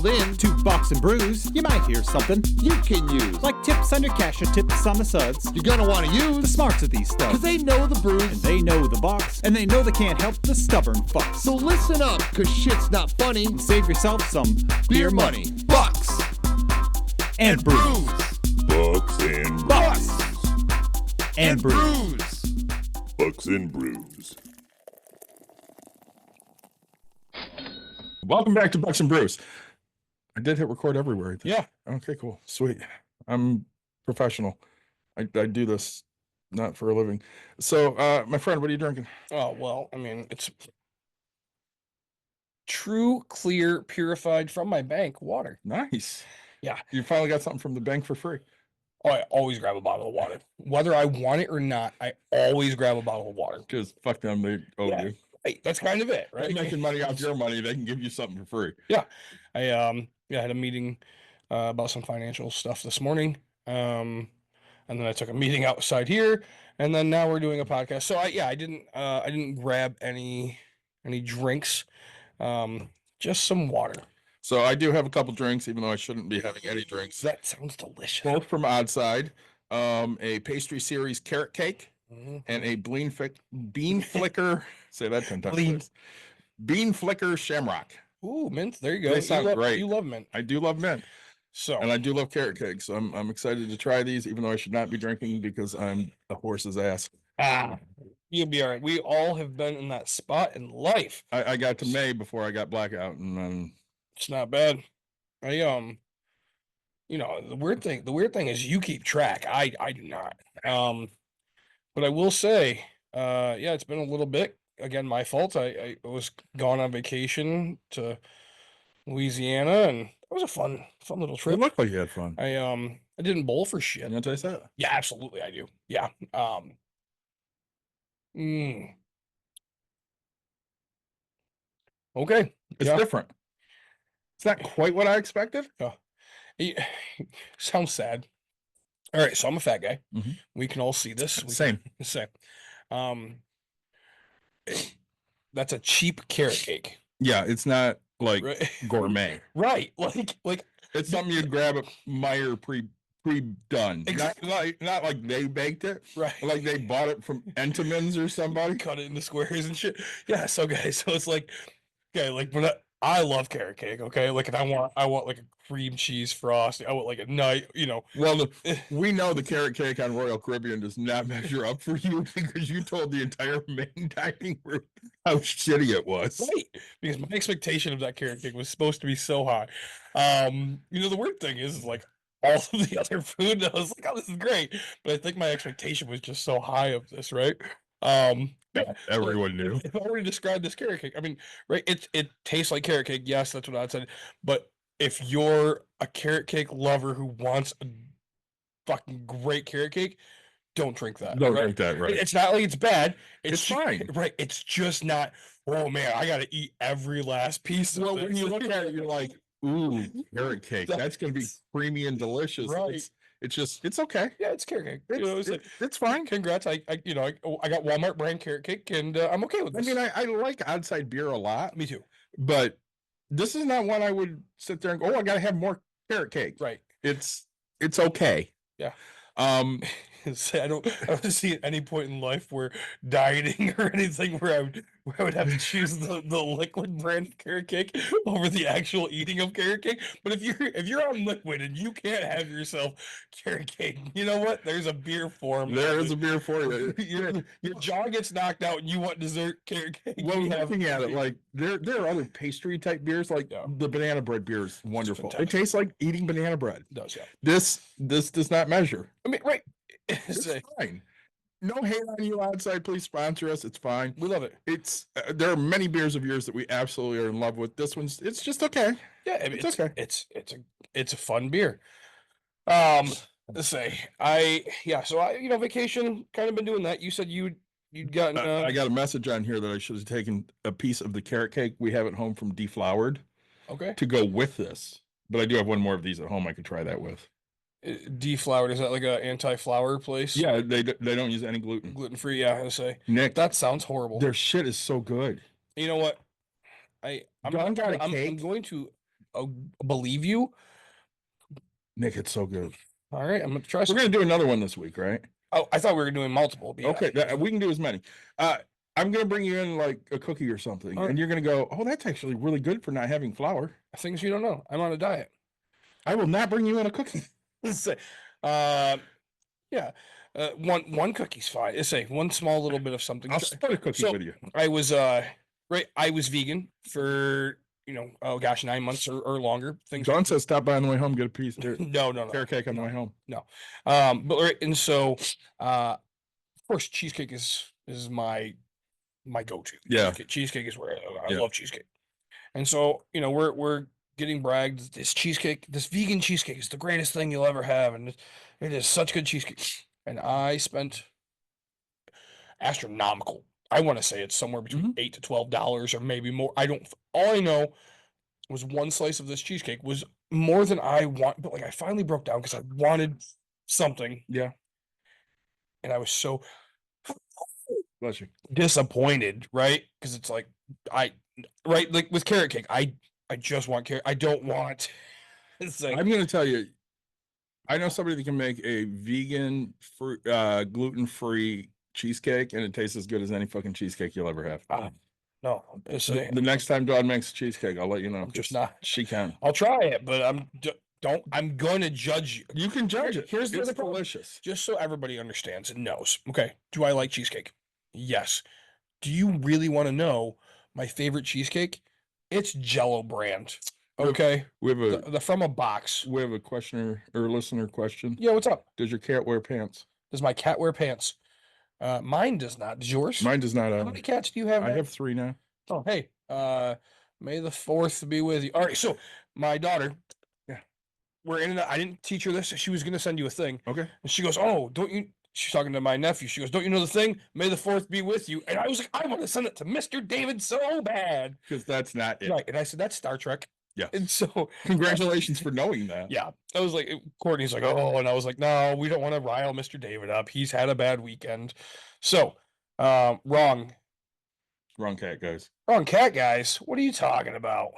called in to Box and Brews, you might hear something you can use. like tips on your cash or tips on the suds. You're gonna want to The use smarts of these because stuff. they know the brews. And they know the box, and they know they can't help the stubborn fucks. So listen up, cause shit's not funny. And save yourself some Beer money, bucks, and brews. Bucks and Bucks and brews. brews. Bucks and Brews. Welcome back to Bucks and Brews. I did hit record everywhere. I think. Yeah. Okay, cool. Sweet. I'm professional. I do this not for a living. So, my friend, what are you drinking? Oh, well, I mean, it's true, clear, purified from my bank water. Nice. Yeah. You finally got something from the bank for free. Oh, I always grab a bottle of water. Whether I want it or not, I always grab a bottle of water. Because fuck them, they owe Yeah. you. Hey, that's kind of it, They're right? making money off your money. They can give you something for free. I had a meeting about some financial stuff this morning. And then I took a meeting outside here, and then now we're doing a podcast. So I didn't grab any drinks. Just some water. So I do have a couple drinks, even though I shouldn't be having any drinks. That sounds delicious. Both from Oddside. A pastry series carrot cake Mhm. and a bean flicker. Say that 10 times. Bean- please. Bean flicker shamrock. Ooh, mint. There you go. They You sound love- great. You love mint. I do love mint. So And I do love carrot cake, so I'm excited to try these, even though I should not be drinking because I'm a horse's ass. you'll be all right. We all have been in that spot in life. I got to May before I got blackout, and then It's not bad. The weird thing is you keep track. I do not. But I will say, yeah, it's been a little bit. Again, my fault. I was gone on vacation to Louisiana, and it was a fun little it trip. looked like you had fun. I didn't bowl for shit. I'm gonna taste that. Yeah, absolutely, I do. Yeah. Okay. It's Yeah. different. It's not quite what I expected. Eh, Sounds sad. All right, so I'm a fat guy. Mhm. We can all see this. Same. Same. That's a cheap carrot cake, Yeah, it's not like right? gourmet. Right, like It's something you'd grab at Meyer pre-done. Ex- Not like they baked it. right. Like they bought it from Entenmann's or somebody. cut it into squares and shit. Yeah, so guys, so it's like, okay, like but I love carrot cake. Okay, like if I want like a cream cheese frosting. I want like a night, Well, we know the carrot cake on Royal Caribbean does not measure up for you because you told the entire main dining room how shitty it was. right, because my expectation of that carrot cake was supposed to be so high. The weird thing is like all of the other food, I was like, oh, this is great, but I think my expectation was just so high of this, right? Everyone knew. If I were to describe this carrot cake, I mean, right, it tastes like carrot cake. Yes, that's what I said. But if you're a carrot cake lover who wants a fucking great carrot cake, don't drink that. Don't right? drink that, right? It's not like it's bad. It's ju- fine. Right. It's just not, oh man, I gotta eat every last piece of Well, when this. you look at it, you're like, ooh, carrot cake. That's gonna be That's- creamy and delicious. Right. It's okay. Yeah, it's carrot cake. It's fine. Congrats. I got Walmart brand carrot cake, and I'm okay with I this. mean, I like Oddside beer a lot, Me too. but this is not one I would sit there and go, oh, I gotta have more carrot cake. Right. It's okay. Yeah. Um, I don't see at any point in life where dieting or anything where I would have to choose the liquid brand carrot cake over the actual eating of carrot cake. But if you're on liquid and you can't have yourself carrot cake, you know what? There's a beer form. there is a beer for you. Your jaw gets knocked out and you want dessert carrot cake. Well, you have looking at it, beer. like there are other pastry type beers, like Yeah. the banana bread beer is wonderful. It fantastic. tastes like eating banana bread. It does, yeah. This does not measure. I mean, right. It's fine. No hate on you Outside. Please sponsor us. It's fine. We love it. It's there are many beers of yours that we absolutely are in love with. This one's it's just okay. Yeah, I mean, It's okay. It's a fun beer. Let's say so I vacation, kind of been doing that. You said you'd gotten I got a message on here that I should have taken a piece of the carrot cake we have at home from Deflowered okay. to go with this. But I do have one more of these at home I could try that with. Deflowered, is that like a anti-flour place? Yeah, they don't use any gluten. Gluten free, yeah, I say. Nick, That sounds horrible. their shit is so good. You know what? I'm Dawn got a I'm cake. going to believe you. Nick, it's so good. All right, I'm gonna try. We're Some. gonna do another one this week, right? Oh, I thought we were doing multiple. But yeah. Okay, we can do as many. I'm gonna bring you in like a cookie or something, All right. and you're gonna go, "Oh, that's actually really good for not having flour." Things you don't know. I'm on a diet. I will not bring you in a cookie. Yeah. One cookie's fine. It's say one small little bit of something. I'll split a cookie So- with you. I was I was vegan for 9 months or longer. Things John says, "Stop by on the way home, get a piece of no. carrot cake on the way home." But right, and so of course cheesecake is my go-to. Yeah. Cheesecake is where I Yeah. love cheesecake. And so, we're getting bragged this cheesecake, this vegan cheesecake is the greatest thing you'll ever have, and it is such good cheesecake. And I spent astronomical. I want to say it's somewhere between $8 to $12 or maybe more. All I know was one slice of this cheesecake was more than I want, but like I finally broke down because I wanted something. Yeah. And I was so Bless you. disappointed, right? Because it's like like with carrot cake, I just want carrot. I don't want. It's like, I'm gonna tell you, I know somebody that can make a vegan, gluten-free cheesecake, and it tastes as good as any fucking cheesecake you'll ever have. no, it's The next time Dawn makes cheesecake, I'll let you know. I'm just 'cause not. She can. I'll try it, but I'm gonna judge you. You can judge it. Here's the It's other problem. delicious. Just so everybody understands and knows. Okay, do I like cheesecake? Yes. Do you really want to know my favorite cheesecake? It's Jello brand. Okay, We have a the from a box. questioner or listener question. Yeah, what's up? Does your cat wear pants? Does my cat wear pants? Mine does not. Does yours? Mine does not. How many cats do you have? I now? have 3 now. Oh, hey. May the 4th be with you. All right, so my daughter. Yeah. We're in. I didn't teach her this. She was gonna send you a thing, Okay. and she goes, "Oh, don't you?" She's talking to my nephew. She goes, "Don't you know the thing? May the 4th be with you." And I was like, "I want to send it to Mr. David so bad." Because that's not it. Right. And I said, "That's Star Trek." Yeah. And so, Congratulations for knowing that. yeah, I was like, Courtney's like, "Oh," and I was like, "No, we don't want to rile Mr. David up. He's had a bad weekend." So, wrong Wrong cat, guys. cat, guys. What are you talking about?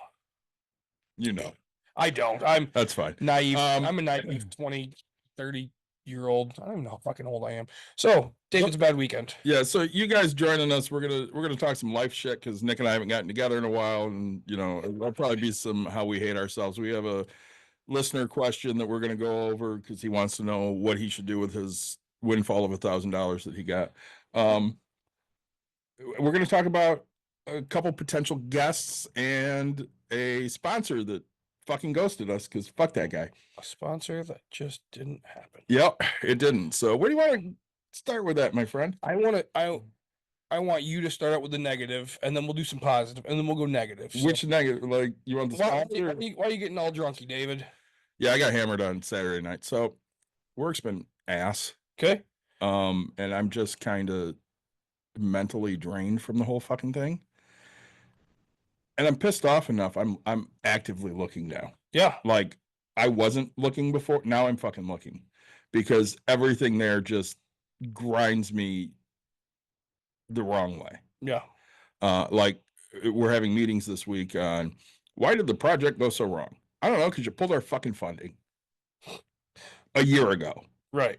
You know. I don't. I'm That's fine. naive. Um, I'm a naive 20, 30-year-old. I don't even know how fucking old I am. So, David's a bad weekend. Yeah, so you guys joining us, we're gonna talk some life shit because Nick and I haven't gotten together in a while, and there'll probably be some how we hate ourselves. We have a listener question that we're gonna go over because he wants to know what he should do with his windfall of $1,000 that he got. We're gonna talk about a couple potential guests and a sponsor that fucking ghosted us because fuck that guy. A sponsor that just didn't happen. Yep, it didn't. So where do you want to start with that, my friend? I want you to start out with the negative, and then we'll do some positive, and then we'll go negative. So- Which negative? Like you want the why, sponsor? why are you getting all drunky, David? Yeah, I got hammered on Saturday night. So work's been ass. Okay. And I'm just kind of mentally drained from the whole fucking thing. And I'm pissed off enough. I'm actively looking now. Yeah. Like I wasn't looking before. Now I'm fucking looking because everything there just grinds me the wrong way. Yeah. Like we're having meetings this week on why did the project go so wrong? I don't know, because you pulled our fucking funding a year ago. Right.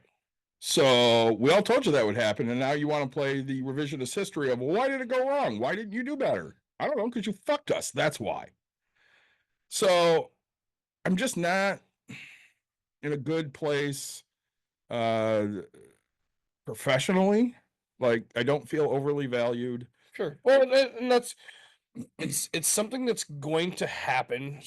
So we all told you that would happen, and now you want to play the revisionist history of, well, why did it go wrong? Why didn't you do better? I don't know, because you fucked us. That's why. So I'm just not in a good place professionally. Like I don't feel overly valued. Sure. Well, and that's it's something that's going to happen,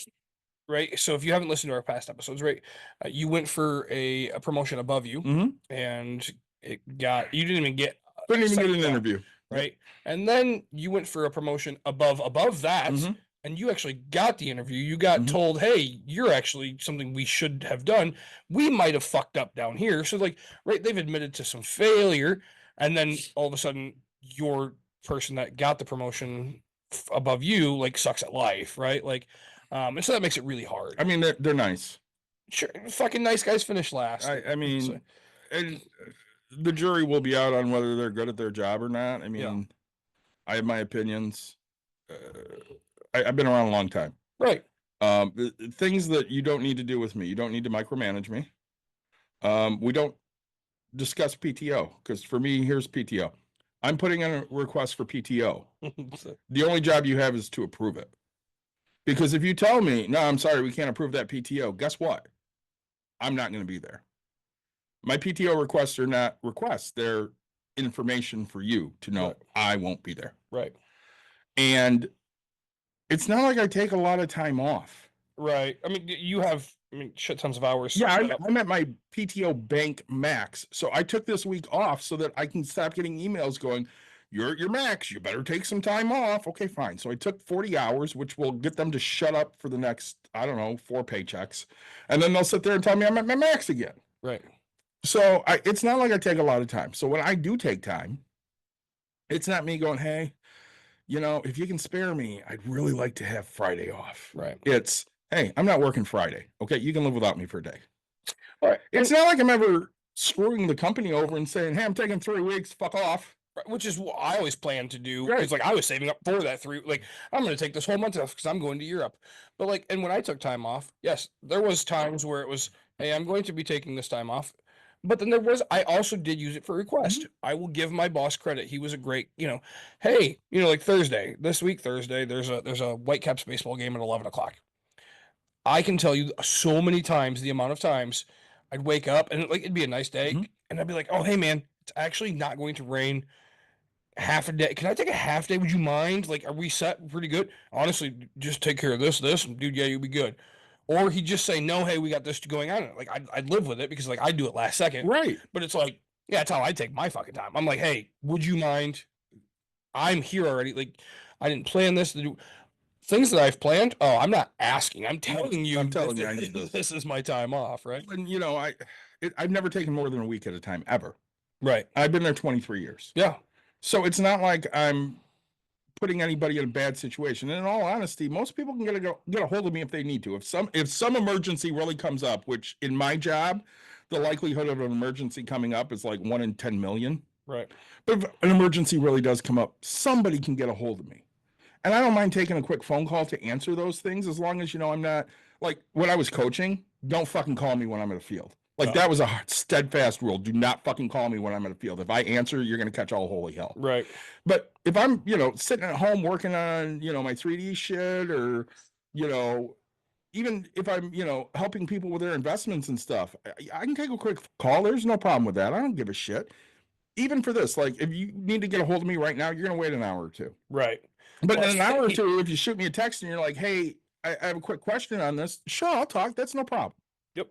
right? So if you haven't listened to our past episodes, right, you went for a promotion above you, Mm-hmm. and you didn't even get Couldn't even get second an job, interview. right? And then you went for a promotion above that, Mhm. and you actually got the interview. You got Mhm. told, "Hey, you're actually something we should have done. We might have fucked up down here." So like, right, they've admitted to some failure, and then all of a sudden, your person that got the promotion above you like sucks at life, right? Like, and so that makes it really hard. I mean, they're nice. Sure, fucking nice guys finish last. I mean, and the jury will be out on whether they're good at their job or not. I mean, I have my opinions. I've been around a long time. Right. Things that you don't need to do with me. You don't need to micromanage me. We don't discuss PTO because for me, here's PTO. I'm putting in a request for PTO. The only job you have is to approve it. Because if you tell me, no, I'm sorry, we can't approve that PTO, guess what? I'm not going to be there. My PTO requests are not requests. They're information for you to know Right. I won't be there. Right. And it's not like I take a lot of time off. Right. I mean, you have, shit tons of hours. Yeah, set up. I'm at my PTO bank max. So I took this week off so that I can stop getting emails going, you're at your max, you better take some time off. Okay, fine. So I took 40 hours, which will get them to shut up for the next, I don't know, 4 paychecks. And then they'll sit there and tell me I'm at my max again. Right. So it's not like I take a lot of time. So when I do take time, it's not me going, hey, if you can spare me, I'd really like to have Friday off. Right. It's, hey, I'm not working Friday. Okay, you can live without me for a day. All right. It's not like I'm ever screwing the company over and saying, hey, I'm taking 3 weeks, fuck off. Which is what I always plan to do. Right. It's like I was saving up for that 3, like I'm going to take this whole month off because I'm going to Europe. But like, and when I took time off, yes, there was times where it was, hey, I'm going to be taking this time off. But then I also did use it for request. I will give my boss credit. He was a great, hey, like Thursday, this week, Thursday, there's a Whitecaps baseball game at 11 o'clock. I can tell you so many times the amount of times I'd wake up and it'd be a nice day and I'd be like, oh, hey man, it's actually not going to rain. Half a day. Can I take a half day? Would you mind? Like, are we set pretty good? Honestly, just take care of this, dude. Yeah, you'll be good. Or he'd just say, no, hey, we got this going on. Like, I'd live with it because like I do it last second. Right. But it's like, yeah, that's how I take my fucking time. I'm like, hey, would you mind? I'm here already. Like, I didn't plan this to do things that I've planned. Oh, I'm not asking. I'm telling you. I'm telling you, I need this. This is my time off, right? And I've never taken more than a week at a time ever. Right. I've been there 23 years. Yeah. So it's not like I'm putting anybody in a bad situation. And in all honesty, most people can get a hold of me if they need to. If some emergency really comes up, which in my job, the likelihood of an emergency coming up is like 1 in 10 million. Right. But if an emergency really does come up, somebody can get a hold of me. And I don't mind taking a quick phone call to answer those things as long as, I'm not like when I was coaching, don't fucking call me when I'm in a field. Like that was a steadfast rule. Do not fucking call me when I'm in a field. If I answer, you're going to catch all holy hell. Right. But if I'm, sitting at home working on, my 3D shit or, even if I'm, helping people with their investments and stuff, I can take a quick call. There's no problem with that. I don't give a shit. Even for this, like if you need to get a hold of me right now, you're going to wait an hour or two. Right. But in an hour or two, if you shoot me a text and you're like, hey, I have a quick question on this. Sure, I'll talk. That's no problem. Yep.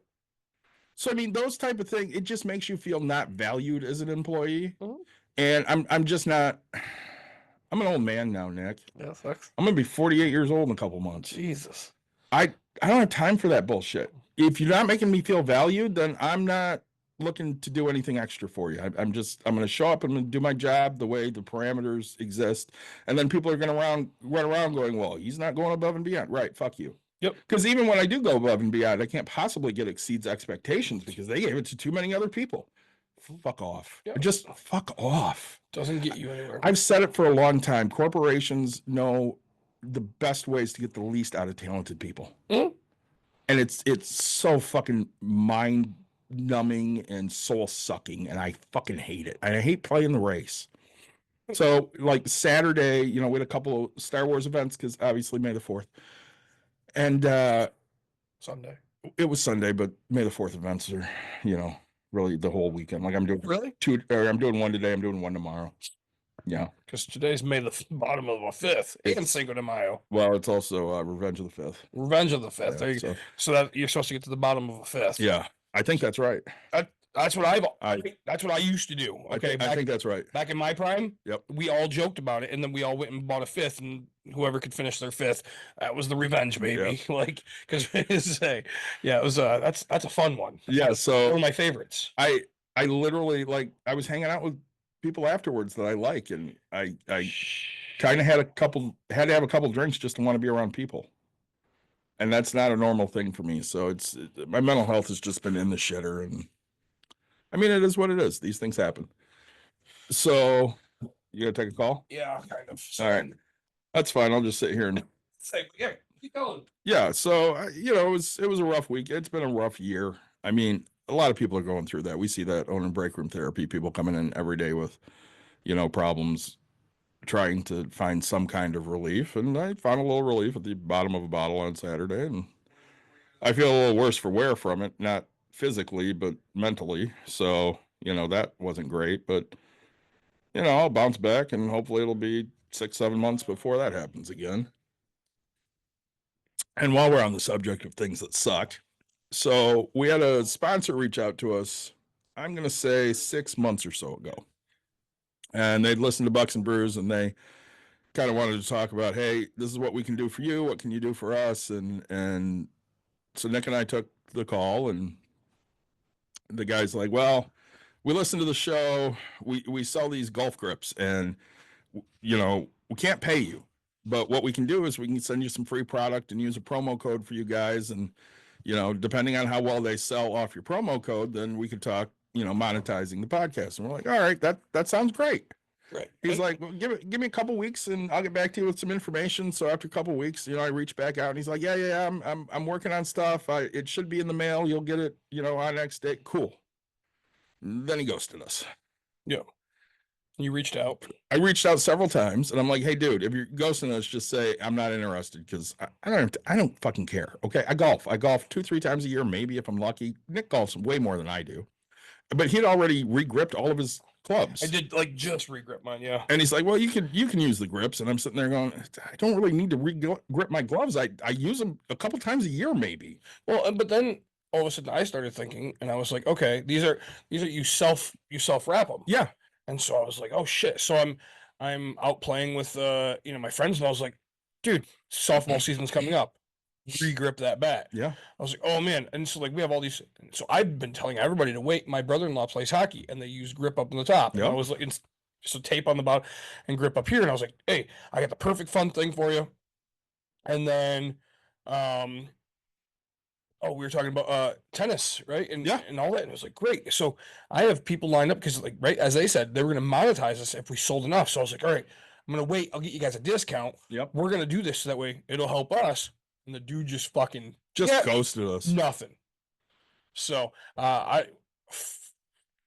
So, those type of things, it just makes you feel not valued as an employee. Mhm. And I'm just not, I'm an old man now, Nick. Yeah, sucks. I'm going to be 48 years old in a couple months. Jesus. I don't have time for that bullshit. If you're not making me feel valued, then I'm not looking to do anything extra for you. I'm going to show up, I'm going to do my job the way the parameters exist. And then people are going to run around going, well, he's not going above and beyond. Right. Fuck you. Yep. Because even when I do go above and beyond, I can't possibly exceeds expectations because they gave it to too many other people. Fuck off. Yeah. Just fuck off. Doesn't get you anywhere. I've said it for a long time. Corporations know the best ways to get the least out of talented people. Mhm. And it's so fucking mind numbing and soul sucking. And I fucking hate it. And I hate playing the race. So like Saturday, we had a couple of Star Wars events because obviously May the 4th. And Sunday. it was Sunday, but May the 4th events are, really the whole weekend. Like I'm doing Really? I'm doing one today. I'm doing one tomorrow. Yeah. Because today's May the bottom of the 5th and Cinco de Mayo. Well, it's also Revenge of the 5th. Revenge of the 5th. Yeah, There you so- go. So that you're supposed to get to the bottom of the 5th. Yeah, I think that's right. That's what that's what I used to do. Okay. I think that's right. Back in my prime, Yep. we all joked about it, and then we all went and bought a 5th, and whoever could finish their 5th, that was the revenge, baby. Like, because it was that's a fun one. Yeah. One So of my favorites. I literally I was hanging out with people afterwards that I like, and I kind of had to have a couple drinks just to want to be around people, and that's not a normal thing for me. So my mental health has just been in the shitter, and it is what it is. These things happen. So you gonna take a call? Yeah, kind of. All right. That's fine. I'll just sit here and Say, yeah, Keep going. Yeah, so you know, it was a rough week. It's been a rough year. I mean, a lot of people are going through that. We see that owning break room therapy, people coming in every day with, you know, problems, trying to find some kind of relief. And I found a little relief at the bottom of a bottle on Saturday, and I feel a little worse for wear from it, not physically, but mentally. So, you know, that wasn't great, but you know, I'll bounce back and hopefully it'll be 6-7 months before that happens again. And while we're on the subject of things that sucked, so we had a sponsor reach out to us, I'm going to say 6 months or so ago. And they'd listened to Bucks and Brews and they kind of wanted to talk about, hey, this is what we can do for you. What can you do for us? And so Nick and I took the call and the guy's like, well, we listen to the show. We sell these golf grips and, you know, we can't pay you. But what we can do is we can send you some free product and use a promo code for you guys. And, you know, depending on how well they sell off your promo code, then we could talk, you know, monetizing the podcast. And we're like, all right, that sounds great. Right. He's like, well, give me a couple weeks and I'll get back to you with some information. So after a couple weeks, you know, I reach back out and he's like, yeah, I'm working on stuff. It should be in the mail. You'll get it, you know, on next day. Cool. Then he ghosted us. Yeah. You reached out. I reached out several times and I'm like, hey dude, if you're ghosting us, just say I'm not interested because I don't fucking care. Okay. I golf 2-3 times a year, maybe if I'm lucky. Nick golfs way more than I do. But he'd already re-gripped all of his clubs. I did like just re-grip mine, yeah. And he's like, well, you can use the grips. And I'm sitting there going, I don't really need to re-grip my gloves. I use them a couple times a year, maybe. Well, but then all of a sudden I started thinking, and I was like, okay, these are you self wrap them. Yeah. And so I was like, oh shit. So I'm out playing with you know, my friends, and I was like, dude, softball season's coming up. Re-grip that bat. Yeah. I was like, oh man. And so like we have all these. So I've been telling everybody to wait. My brother-in-law plays hockey, and they use grip up on the top. And I Yep. was like, it's so tape on the bottom and grip up here. And I was like, hey, I got the perfect fun thing for you. And then, oh, we were talking about tennis, right? And Yeah. and all that. And it was like, great. So I have people lined up because, like, right as they said, they were going to monetize us if we sold enough. So I was like, all right, I'm going to wait. I'll get you guys a discount. Yep. We're going to do this so that way it'll help us. And the dude just fucking Just yeah, ghosted us. nothing. So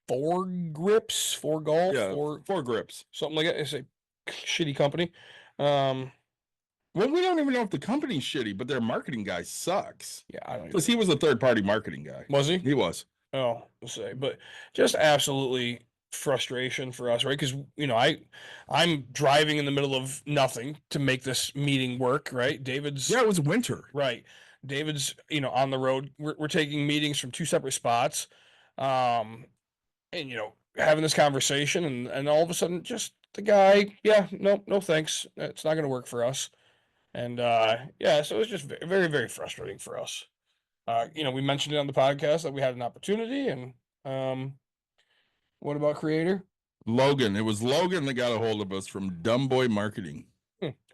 four grips, four golf, Yeah. or 4 grips. something like that. It's a shitty company. Well, we don't even know if the company's shitty, but their marketing guy sucks. Yeah, I don't even Because he was a third-party marketing guy. was he? He was. Oh, we'll say, but just absolutely frustration for us, right? Because you know, I'm driving in the middle of nothing to make this meeting work, right? David's Yeah, it was winter. right. David's, you know, on the road. We're taking meetings from 2 separate spots, and you know, having this conversation, and all of a sudden, just the guy, yeah, no thanks, it's not going to work for us, and yeah, so it's just very, very frustrating for us. You know, we mentioned it on the podcast that we had an opportunity, and what about Creator? Logan. It was Logan that got a hold of us from Dumb Boy Marketing.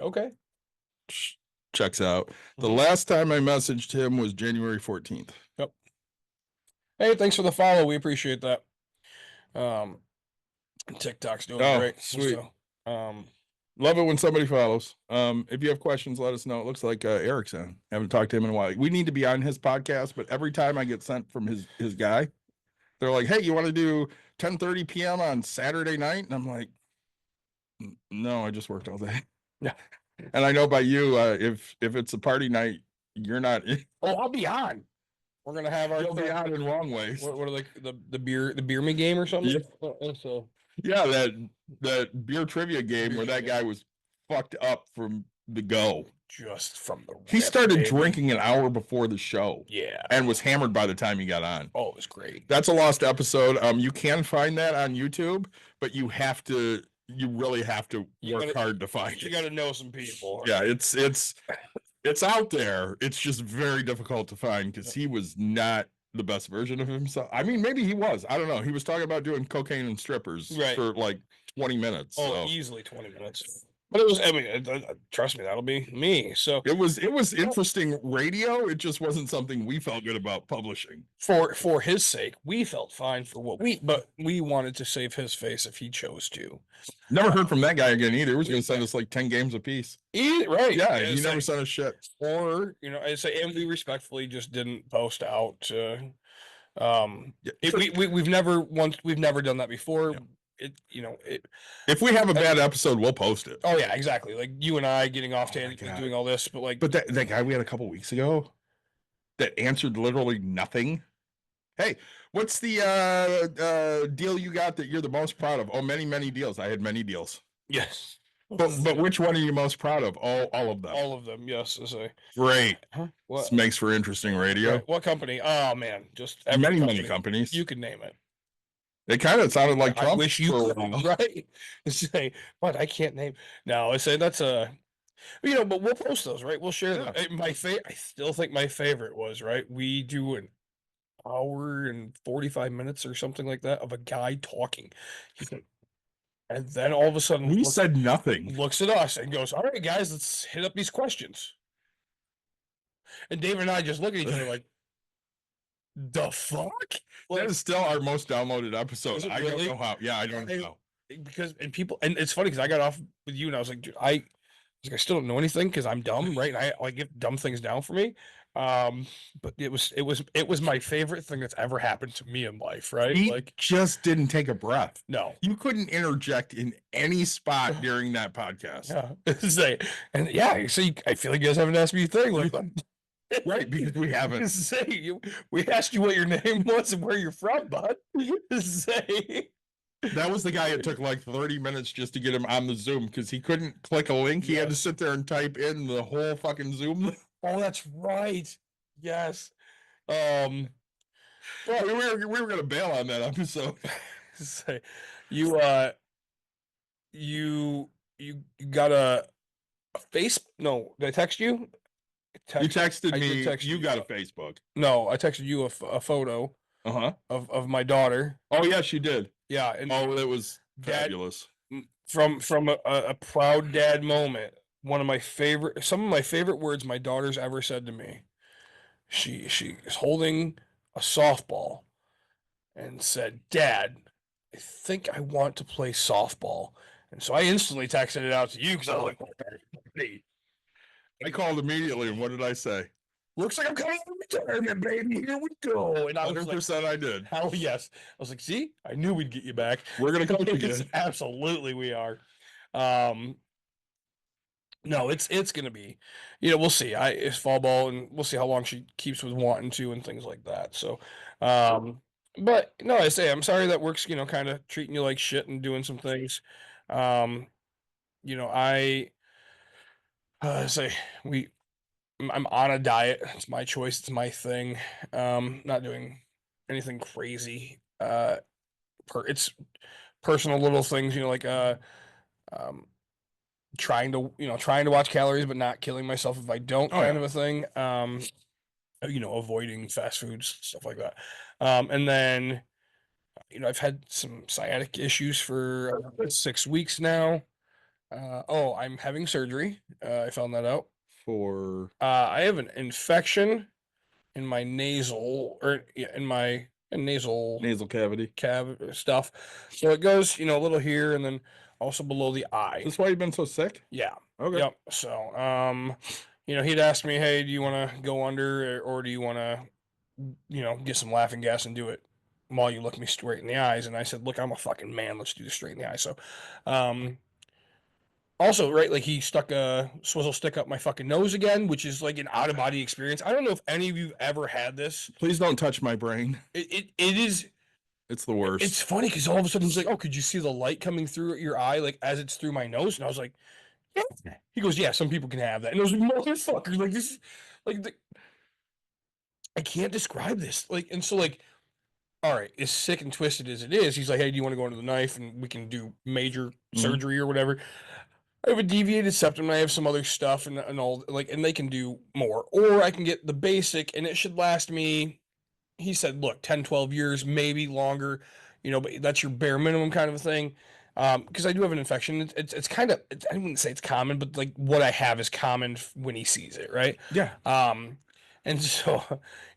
Okay. Checks out. The Mhm. last time I messaged him was January 14th. Hey, thanks for the follow. We appreciate that. TikTok's doing Oh, great. sweet. So, Love it when somebody follows. If you have questions, let us know. It looks like Eric's on. Haven't talked to him in a while. We need to be on his podcast, but every time I get sent from his guy, they're like, hey, you want to do 10:30 p.m. on Saturday night? And I'm like, no, I just worked all day. Yeah. And I know by you, if it's a party night, you're not. oh, I'll be on. We're gonna have our You'll be on in wrong ways. what are the beer me game or something? So Yeah, that beer trivia game where that guy was fucked up from the go. just from the He rip, started baby. drinking an hour before the show Yeah. and was hammered by the time he got on. Oh, it was great. That's a lost episode. You can find that on YouTube, but you really have to You work gotta- hard to find You it. got to know some people. Yeah, it's out there. It's just very difficult to find because he was not the best version of himself. I mean, maybe he was. I don't know. He was talking about doing cocaine and strippers Right. for like 20 minutes. Oh, so. easily 20 minutes. But it was, I mean, trust me, that'll be me. So It was interesting radio. It just wasn't something we felt good about publishing. for his sake, we felt fine for but we wanted to save his face if he chose to. Never heard from that guy again either. He was going to send us like 10 games apiece. Right. Yeah, And he it's never like- sent us shit. or I say, and we respectfully just didn't post out. Yeah. We've never done that before. Yeah. If we have a bad episode, we'll post it. Oh yeah, exactly. Like you and I getting off Oh my tangent, God. doing all this, but like, But that guy we had a couple weeks ago that answered literally nothing. Hey, what's the deal you got that you're the most proud of? Oh, many deals. I had many deals. yes, But which one are you most proud of? All of them. all of them. Yes, I say. Great. What? This makes for interesting radio. Right, what company? Oh man, just every Many company. companies. You can name it. It kind of sounded like I Trump. wish you for a could, while. right? Say, but I can't name. No, I say that's a, but we'll post those, right? We'll share them. My favorite, I still think my favorite was right. We do an hour and 45 minutes or something like that of a guy talking. He's like, and then all of a sudden We said nothing. looks at us and goes, "All right, guys, let's hit up these questions." And David and I just look at each other like, "The fuck?" That is still our most downloaded episode. Is it I really? don't know how. Yeah, I don't I- know. Because and it's funny because I got off with you and I was like, dude, I still don't know anything because I'm dumb, right? And I get dumb things down for me. But it was my favorite thing that's ever happened to me in life, right? He Like, just didn't take a breath. no. You couldn't interject in any spot during that podcast. Yeah. Say, and yeah, see, I feel like you guys haven't asked me a thing. Like, Right, because we haven't. Say, we asked you what your name was and where you're from, bud. Say, That was the guy it took like 30 minutes just to get him on the Zoom because he couldn't click a link. He had to Yes. sit there and type in the whole fucking Zoom. oh, that's right. Yes. Well, we were gonna bail on that episode. Say, you got a face? No, did I text you? You texted I did me. text You you. got a Facebook. No, I texted you a photo Uh-huh. of my daughter. Oh yes, you did. Yeah, and Oh, it was Dad- fabulous. from a proud dad moment. Some of my favorite words my daughter's ever said to me. She is holding a softball and said, "Dad, I think I want to play softball." And so I instantly texted it out to you because I was like, "Hey, I called immediately, and what did I say? looks like I'm coming from retirement, baby. Here we go." And I was like, 100% I did. "Hell yes!" I was like, "See, I knew we'd get you back." We're gonna coach It's- again. absolutely, we are. No, it's gonna be, we'll see. It's fall ball, and we'll see how long she keeps with wanting to and things like that. So, but no, I say I'm sorry that work's kind of treating you like shit and doing some things. I say I'm on a diet. It's my choice. It's my thing. Not doing anything crazy. It's personal little things, like trying to watch calories but not killing myself if I don't, Oh, kind yeah. of a thing. Avoiding fast foods, stuff like that. And then I've had some sciatic issues for 6 weeks now. I'm having surgery. I found that out. For I have an infection in my nasal in my nasal nasal cavity. stuff. So it goes, a little here and then also below the eye. Is this why you've been so sick? Yeah. Okay. Yep. So, he'd asked me, "Hey, do you want to go under or do you want to, get some laughing gas and do it while you look me straight in the eyes?" And I said, "Look, I'm a fucking man. Let's do this straight in the eye." So, also, right, like he stuck a swizzle stick up my fucking nose again, which is like an out of body experience. I don't know if any of you have ever had this. Please don't touch my brain. It is. It's the worst. It's funny because all of a sudden he's like, "Oh, could you see the light coming through your eye, like as it's through my nose?" And I was like, "Yeah." He goes, "Yeah, some people can have that." And I was like, "Motherfucker, like this, I can't describe this." Like, and so like, all right, as sick and twisted as it is, he's like, "Hey, do you want to go under the knife and we can do major surgery or whatever?" I have a deviated septum and I have some other stuff and all and they can do more, or I can get the basic and it should last me. He said, "Look, 10, 12 years, maybe longer, but that's your bare minimum kind of a thing." because I do have an infection. It's kind of, I wouldn't say it's common, but like what I have is common when he sees it, right? Yeah. And so,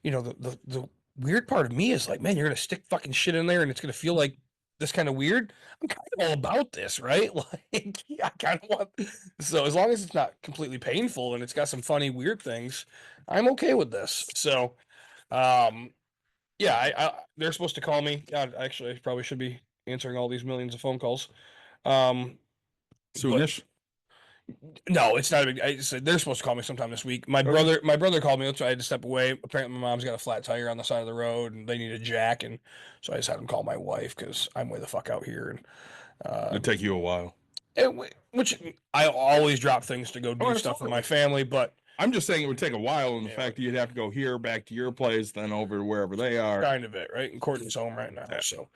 the weird part of me is like, man, you're gonna stick fucking shit in there, and it's gonna feel like this kind of weird. I'm kind of all about this, right? Like, I kind of want. So as long as it's not completely painful and it's got some funny, weird things, I'm okay with this. So, yeah, they're supposed to call me. God, actually, I probably should be answering all these millions of phone calls. Soonish. No, it's not a big. I said they're supposed to call me sometime this week. My brother called me. So I had to step away. Apparently, my mom's got a flat tire on the side of the road, and they need a jack. And so I just had him call my wife because I'm way the fuck out here. And It'd take you a while. which I always drop things to go do stuff with absolutely. my family, but I'm just saying it would take a while, and the Yeah. fact that you'd have to go here, back to your place, then over to wherever they are. kind of it, right? And Courtney's home right now, Yeah. so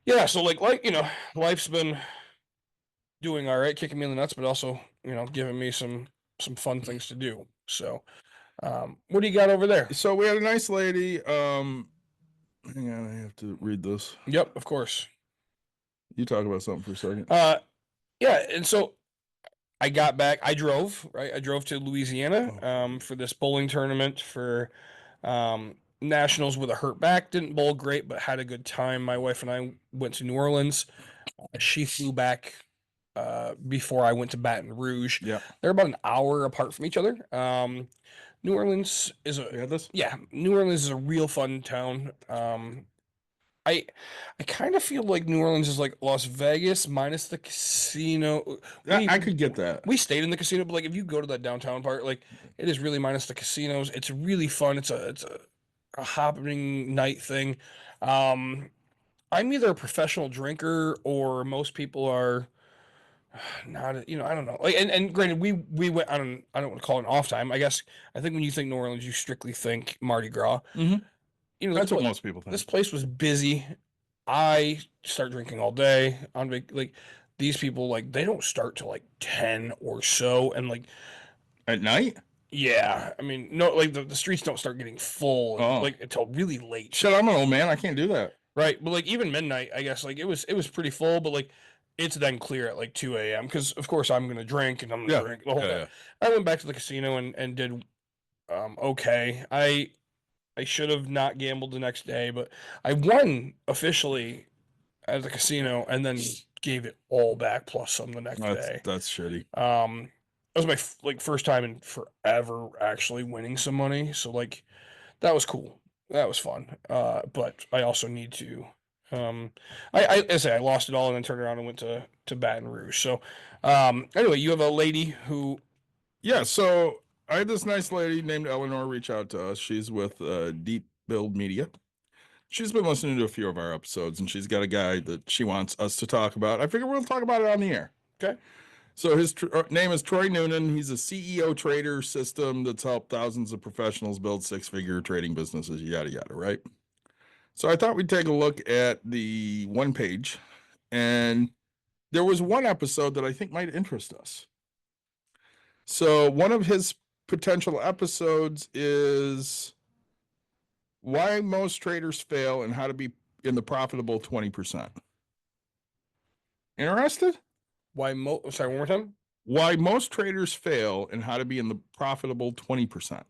yeah. So like life's been doing all right, kicking me in the nuts, but also giving me some fun things to do. So, what do you got over there? So we had a nice lady. Hang on, I have to read this. Yep, of course. You talk about something for a second. Yeah, and so I got back. I drove, right? I drove to Louisiana for this bowling tournament for nationals with a hurt back. Didn't bowl great, but had a good time. My wife and I went to New Orleans. She flew back before I went to Baton Rouge. Yeah. They're about an hour apart from each other. New Orleans is You had this? New Orleans is a real fun town. I kind of feel like New Orleans is like Las Vegas minus the casino. I could get that. We stayed in the casino, but like if you go to that downtown part, like it is really minus the casinos. It's really fun. It's a happening night thing. I'm either a professional drinker or most people are not. I don't know. Like and granted, we went. I don't want to call it an off time. I think when you think New Orleans, you strictly think Mardi Gras. Mm-hmm. this That's what most people think. This place was busy. I start drinking all day like these people, like they don't start till like 10 or so, and like At night? yeah, I mean no, like the streets don't start getting full Oh. like until really late. Shit, I'm an old man. I can't do that. Right, but like even midnight, I guess like it was pretty full, but like it's then clear at like 2 a.m. because of course I'm gonna drink and I'm gonna Yeah, drink the whole yeah, day. I went back to the casino and did okay. I should have not gambled the next day, but I won officially at the casino and then gave it all back plus some the next day. That's shitty. That was my first time in forever actually winning some money, so like that was cool. That was fun. But I also need to. I lost it all and then turned around and went to Baton Rouge. So, anyway, you have a lady who. Yeah, so I had this nice lady named Eleanor reach out to us. She's with Deep Build Media. She's been listening to a few of our episodes, and she's got a guy that she wants us to talk about. I figure we'll talk about it on the air. Okay. So his name is Troy Noonan. He's a CEO trader system that's helped thousands of professionals build six-figure trading businesses, yada, yada, right? So I thought we'd take a look at the one page, and there was one episode that I think might interest us. So one of his potential episodes is why most traders fail and how to be in the profitable 20%. Interested? Sorry, one more time. Why most traders fail and how to be in the profitable 20%.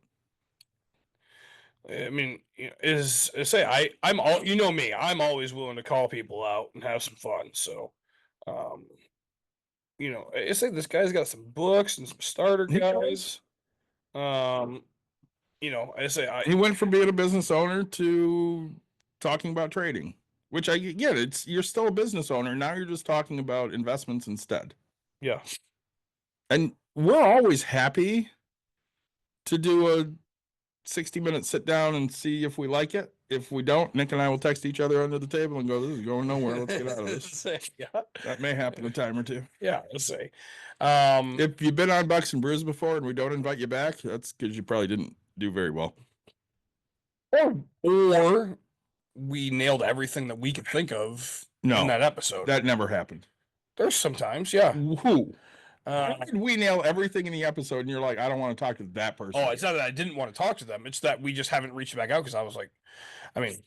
I mean, I'm all me. I'm always willing to call people out and have some fun. So, I say this guy's got some books and some starter He guides. I say He went from being a business owner to talking about trading, which I get. You're still a business owner. Now you're just talking about investments instead. yeah. And we're always happy to do a 60-minute sit down and see if we like it. If we don't, Nick and I will text each other under the table and go, this is going nowhere. Let's get out of this. Yeah. That may happen a time or two. Yeah, let's say. If you've been on Bucks and Brews before and we don't invite you back, that's because you probably didn't do very well. Or we nailed everything that we could think of in No, that episode. that never happened. There's sometimes, yeah. Who? Uh, How did we nail everything in the episode and you're like, I don't want to talk to that person? Oh, it's not that I didn't want to talk to them. It's that we just haven't reached back out because I was like, I mean,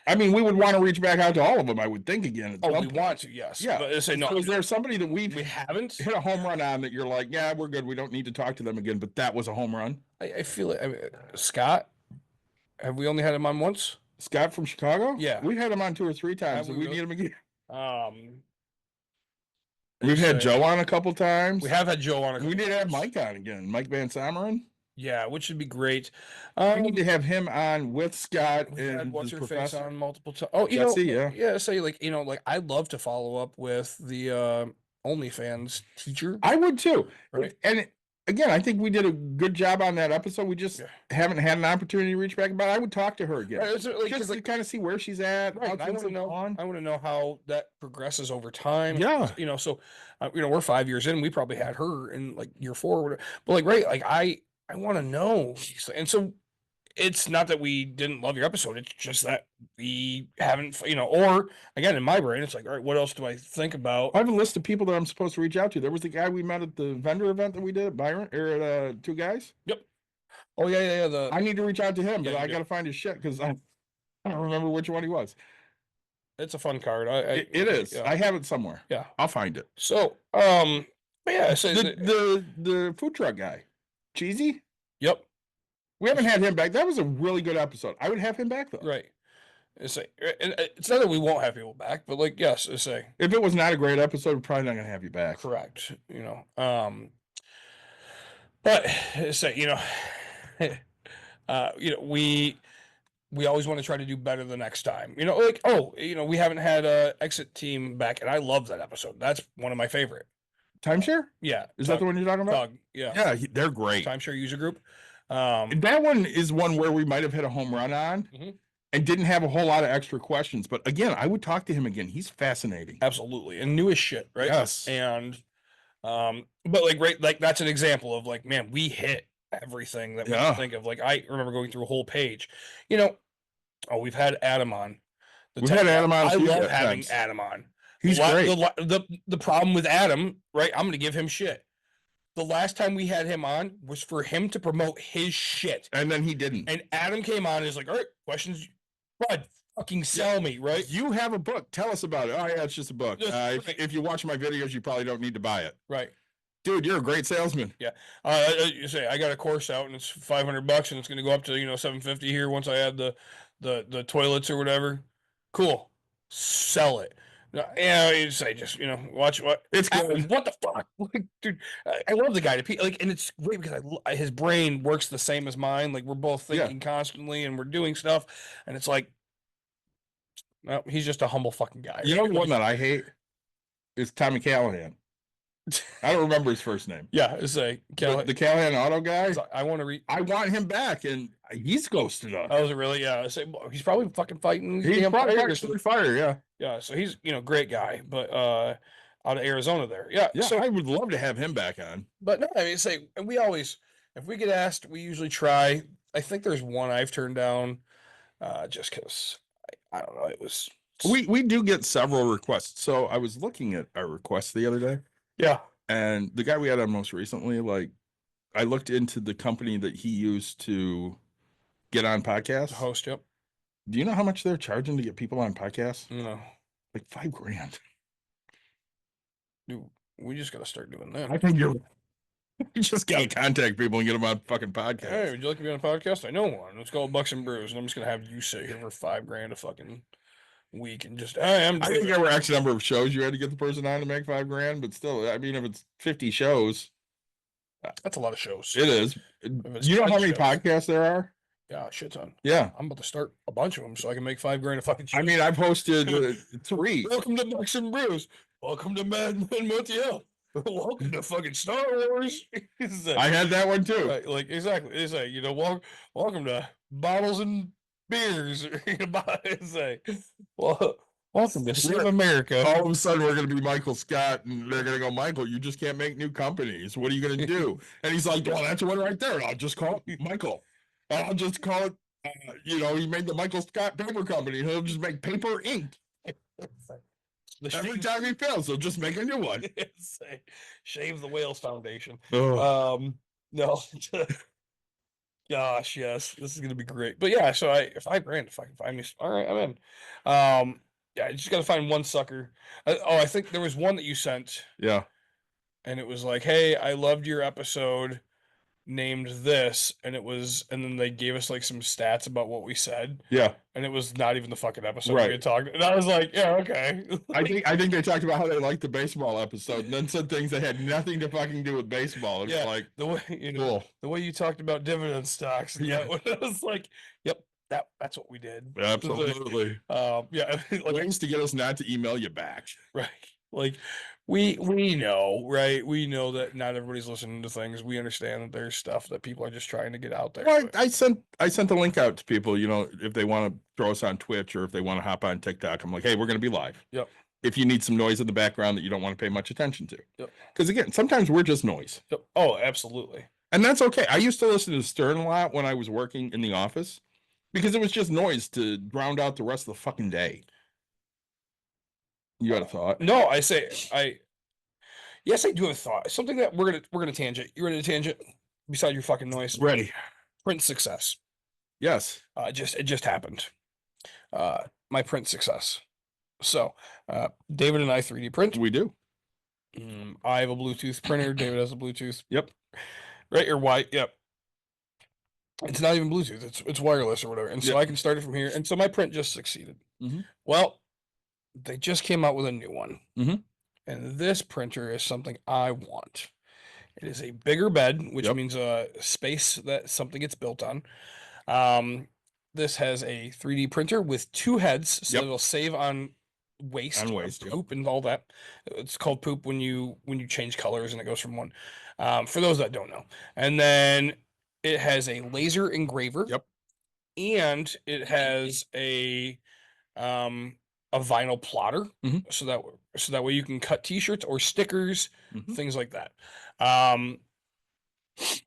I mean, we would want to reach back out to all of them, I would think, again. At Oh, some we point. want to, yes. Yeah. But I say no. So is there somebody that we haven't. hit a home run on that you're like, yeah, we're good. We don't need to talk to them again, but that was a home run? I feel it. I mean, Scott, have we only had him on once? Scott from Chicago? Yeah. We've had him on 2 or 3 times. Have And we we need him again. We've I'd had say- Joe on a couple times. We have had Joe on. We need to have Mike on again. Mike Van Sameren. Yeah, which would be great. We need to have him on with Scott We had and what's the her face professor. on multiple times. Oh, you Jesse, know, yeah. say like like I'd love to follow up with the OnlyFans teacher. I would too. Right. And again, I think we did a good job on that episode. We just Yeah. haven't had an opportunity to reach back. But I would talk to her again. Right, it's like, 'cause, Just to like, kind of see where she's at. right, how and I things want to have know. gone. I want to know how that progresses over time. Yeah. So we're 5 years in. We probably had her in like year 4, or whatever. But like, right, like I want to know. And so it's not that we didn't love your episode. It's just that we haven't, or again, in my brain, it's like, all right, what else do I think about? I have a list of people that I'm supposed to reach out to. There was the guy we met at the vendor event that we did at Byron, or at 2 Guys. Oh yeah. The I need to reach out to him, Yeah, but you I do. got to find his shit because I don't remember which one he was. it's a fun card. It is. Yeah. I have it somewhere. Yeah. I'll find it. So, but yeah. So The food truck guy, Cheesy. yep. We haven't had him back. That was a really good episode. I would have him back though. Right. It's like, and it's not that we won't have people back, but like, yes, it's a If it was not a great episode, we're probably not gonna have you back. correct, but it's a, we always want to try to do better the next time, we haven't had a exit team back, and I love that episode. That's one of my favorite. Timeshare? Yeah. Is that the one you're talking about? Doug, yeah. Yeah, they're great. Timeshare user group. That one is one where we might have hit a home run on Mhm. and didn't have a whole lot of extra questions. But again, I would talk to him again. He's fascinating. Absolutely. And new as shit, right? Yes. And but like right, like that's an example of like, man, we hit everything that we Yeah. can think of. Like I remember going through a whole page. We've had Adam on. We've had Adam on a I few love having times. Adam on. He's great. The problem with Adam, right? I'm gonna give him shit. The last time we had him on was for him to promote his shit. And then he didn't. And Adam came on and is like, all right, questions, bud, fucking sell me, right? You have a book. Tell us about it. Oh, yeah, it's just a book. Just- If you watch my videos, you probably don't need to buy it. Right. Dude, you're a great salesman. You say I got a course out and it's $500 and it's gonna go up to $750 here once I add the toilets or whatever. Cool. Sell it. No, you say just watch what It's good. Adam, what the fuck, like, dude. I love the guy and it's great because his brain works the same as mine. Like we're both Yeah. thinking constantly and we're doing stuff, and it's like, no, he's just a humble fucking guy. You know one that I hate is Tommy Callahan. I don't remember his first name. Yeah, it's like But the Callahan Auto guy, I want to read. I want him back, and he's ghosted us. Oh, is it really? Yeah, I say he's probably fucking fighting. He's damn probably Tigers. actually fire, yeah. Yeah, so he's great guy, but out of Arizona there. Yeah. Yeah, So, I would love to have him back on. but no, I mean, say, and we always, if we get asked, we usually try. I think there's one I've turned down, just because I don't know. It was We do get several requests. So I was looking at our requests the other day, yeah. and the guy we had on most recently, like, I looked into the company that he used to get on podcasts. Host. Yep. Do you know how much they're charging to get people on podcasts? No, Like $5,000. dude, we just got to start doing that. I think you're. You just gotta contact people and get them on fucking podcasts. Hey, would you like to be on a podcast? I know one. It's called Bucks and Brews, and I'm just gonna have you sit here for $5,000 a fucking week and just hey, I'm I doing think there were X number of shows you had to get the person on to make $5,000, but still, I mean, if it's 50 shows, that's a lot of shows. it is. it's You know how 10 many shows. podcasts there are? Yeah, a shit ton. Yeah. I'm about to start a bunch of them so I can make $5,000 a fucking. I mean, I've hosted 3. Welcome to Bucks and Brews. Welcome to Mad Men Motel. Welcome to fucking Star Wars. It's like- I had that one too. right, like exactly. It's like welcome to Bottles and Beers. It's like, welcome to Save America. All of a sudden, we're going to be Michael Scott, and they're going to go, Michael, you just can't make new companies. What are you going to do? And he's like, well, that's one right there. I'll just call it Michael. I'll just call it, he made the Michael Scott Paper Company. He'll just make paper ink. The Every shave, time he fails, he'll just make a new one. it's like, Shave the Whales Foundation. Oh. No. Gosh, yes, this is gonna be great. But yeah, so I 5 grand if I can find me. All right, I'm in. Yeah, I just gotta find one sucker. I think there was one that you sent, Yeah. and it was like, "Hey, I loved your episode named this," and and then they gave us like some stats about what we said, Yeah. and it was not even the fucking episode we Right. had talked. And I was like, "Yeah, okay." I think they talked about how they liked the baseball episode and then said things that had nothing to fucking do with baseball. It's Yeah, like, the way cool. the way you talked about dividend stocks. And Yeah. that was like, "Yep, that's what we did." Absolutely. Yeah, like, Ways to get us not to email you back. right. Like we know, right? We know that not everybody's listening to things. We understand that there's stuff that people are just trying to get out there. Well, but- I sent the link out to people, you know, if they want to throw us on Twitch or if they want to hop on TikTok. I'm like, hey, we're going to be live. Yep. If you need some noise in the background that you don't want to pay much attention to. Yep. Because again, sometimes we're just noise. Yep. Oh, absolutely. And that's okay. I used to listen to Stern a lot when I was working in the office because it was just noise to drown out the rest of the fucking day. You had a thought? No, yes, I do have a thought. Something that we're gonna tangent. You ready to tangent? Beside your fucking noise. Ready. Print success. Yes. It just happened. My print success. So, David and I 3D print. We do. I have a Bluetooth printer. David has a Bluetooth. Yep. Right or white. Yep. It's not even Bluetooth. It's wireless or whatever. And so Yep. I can start it from here. And so my print just succeeded. Mhm. Well, they just came out with a new one. Mhm. And this printer is something I want. It is a bigger bed, which Yep. means a space that something gets built on. This has a 3D printer with 2 heads, so Yep. it'll save on waste, On or waste, yep. poop, and all that. It's called poop when you change colors and it goes from one. For those that don't know, and then it has a laser engraver. Yep. And it has a vinyl plotter, Mhm. so that way you can cut T-shirts or stickers, Mhm. things like that.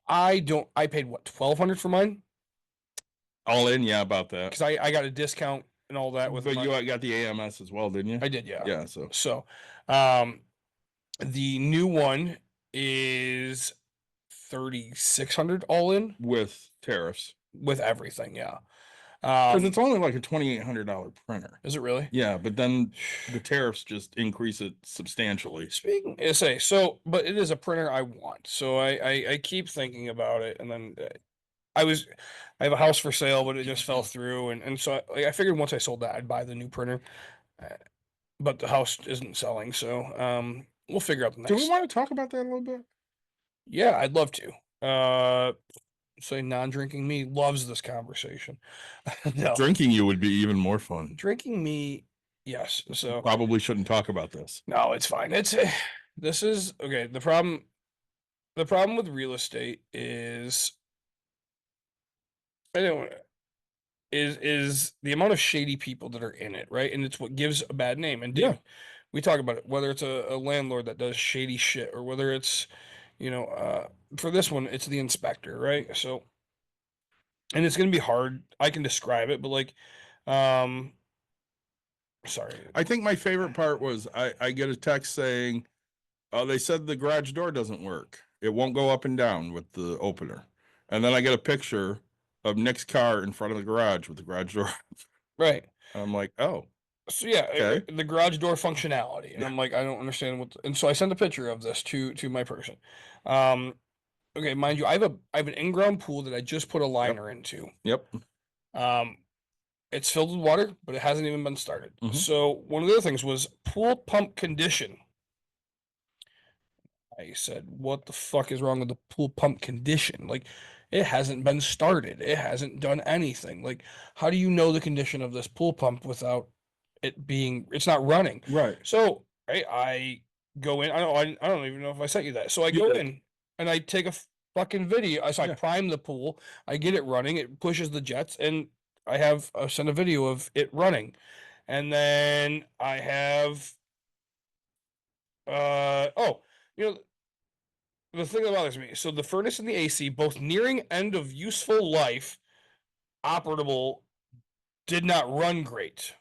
I paid what, 1,200 for mine All in, yeah, about that. because I got a discount and all that with But my- you got the AMS as well, didn't you? I did, yeah. Yeah, so So, the new one is 3,600 all in with tariffs. with everything, yeah. Because it's only like a $2,800 printer. Is it really? Yeah, but then the tariffs just increase it substantially. Speaking, but it is a printer I want. So I keep thinking about it, and then I have a house for sale, but it just fell through, and so I figured once I sold that, I'd buy the new printer. But the house isn't selling, so we'll figure out the Do next. we want to talk about that a little bit? Yeah, I'd love to. Say non-drinking me loves this conversation. No, Drinking you would be even more fun. drinking me, yes. So Probably shouldn't talk about this. no, it's fine. This is okay. The problem with real estate is I don't is the amount of shady people that are in it, right? And it's what gives a bad name. And Yeah. we talk about it, whether it's a landlord that does shady shit or whether it's, for this one, it's the inspector, right? So, and it's gonna be hard. I can describe it, but like, sorry. I think my favorite part was I get a text saying, they said the garage door doesn't work. It won't go up and down with the opener. And then I get a picture of Nick's car in front of the garage with the garage door. Right. And I'm like, oh, So yeah, Okay. the garage door functionality, and Yeah. I'm like, I don't understand and so I sent a picture of this to my person. Okay, mind you, I have an in-ground pool that I just put a liner into. yep. It's filled with water, but it hasn't even been started. Mhm. So one of the other things was pool pump condition. I said, what the fuck is wrong with the pool pump condition? Like, it hasn't been started. It hasn't done anything. Like, how do you know the condition of this pool pump without it's not running? Right. So I go in. I don't even know if I sent you that. So I go did. in and I take a fucking video. So I Yeah. prime the pool. I get it running. It pushes the jets, and I sent a video of it running, and then I have the thing that bothers me. So the furnace and the AC, both nearing end of useful life, operable, did not run great.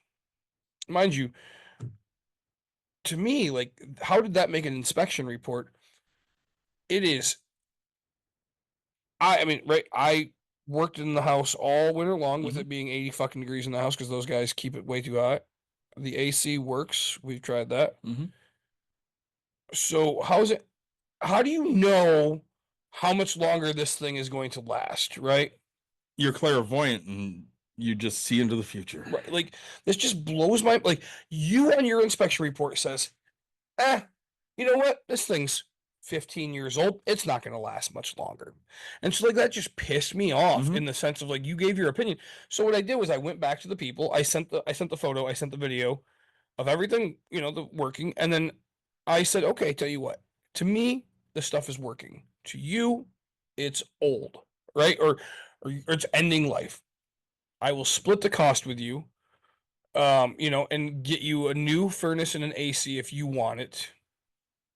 Mind you, to me, like, how did that make an inspection report? It is. I mean, right? I worked in the house all winter long with Mhm. it being 80 fucking degrees in the house because those guys keep it way too hot. The AC works. We've tried that. Mhm. So how do you know how much longer this thing is going to last, right? You're clairvoyant and you just see into the future. Right. Like this just blows my like you on your inspection report says, you know what? This thing's 15 years old. It's not going to last much longer. And so like that just pissed me off Mhm. in the sense of like you gave your opinion. So what I did was I went back to the people. I sent the photo, I sent the video of everything, the working, and then I said, "Okay, tell you what. To me, the stuff is working. To you, it's old, right? Or it's ending life. I will split the cost with you, and get you a new furnace and an AC if you want it."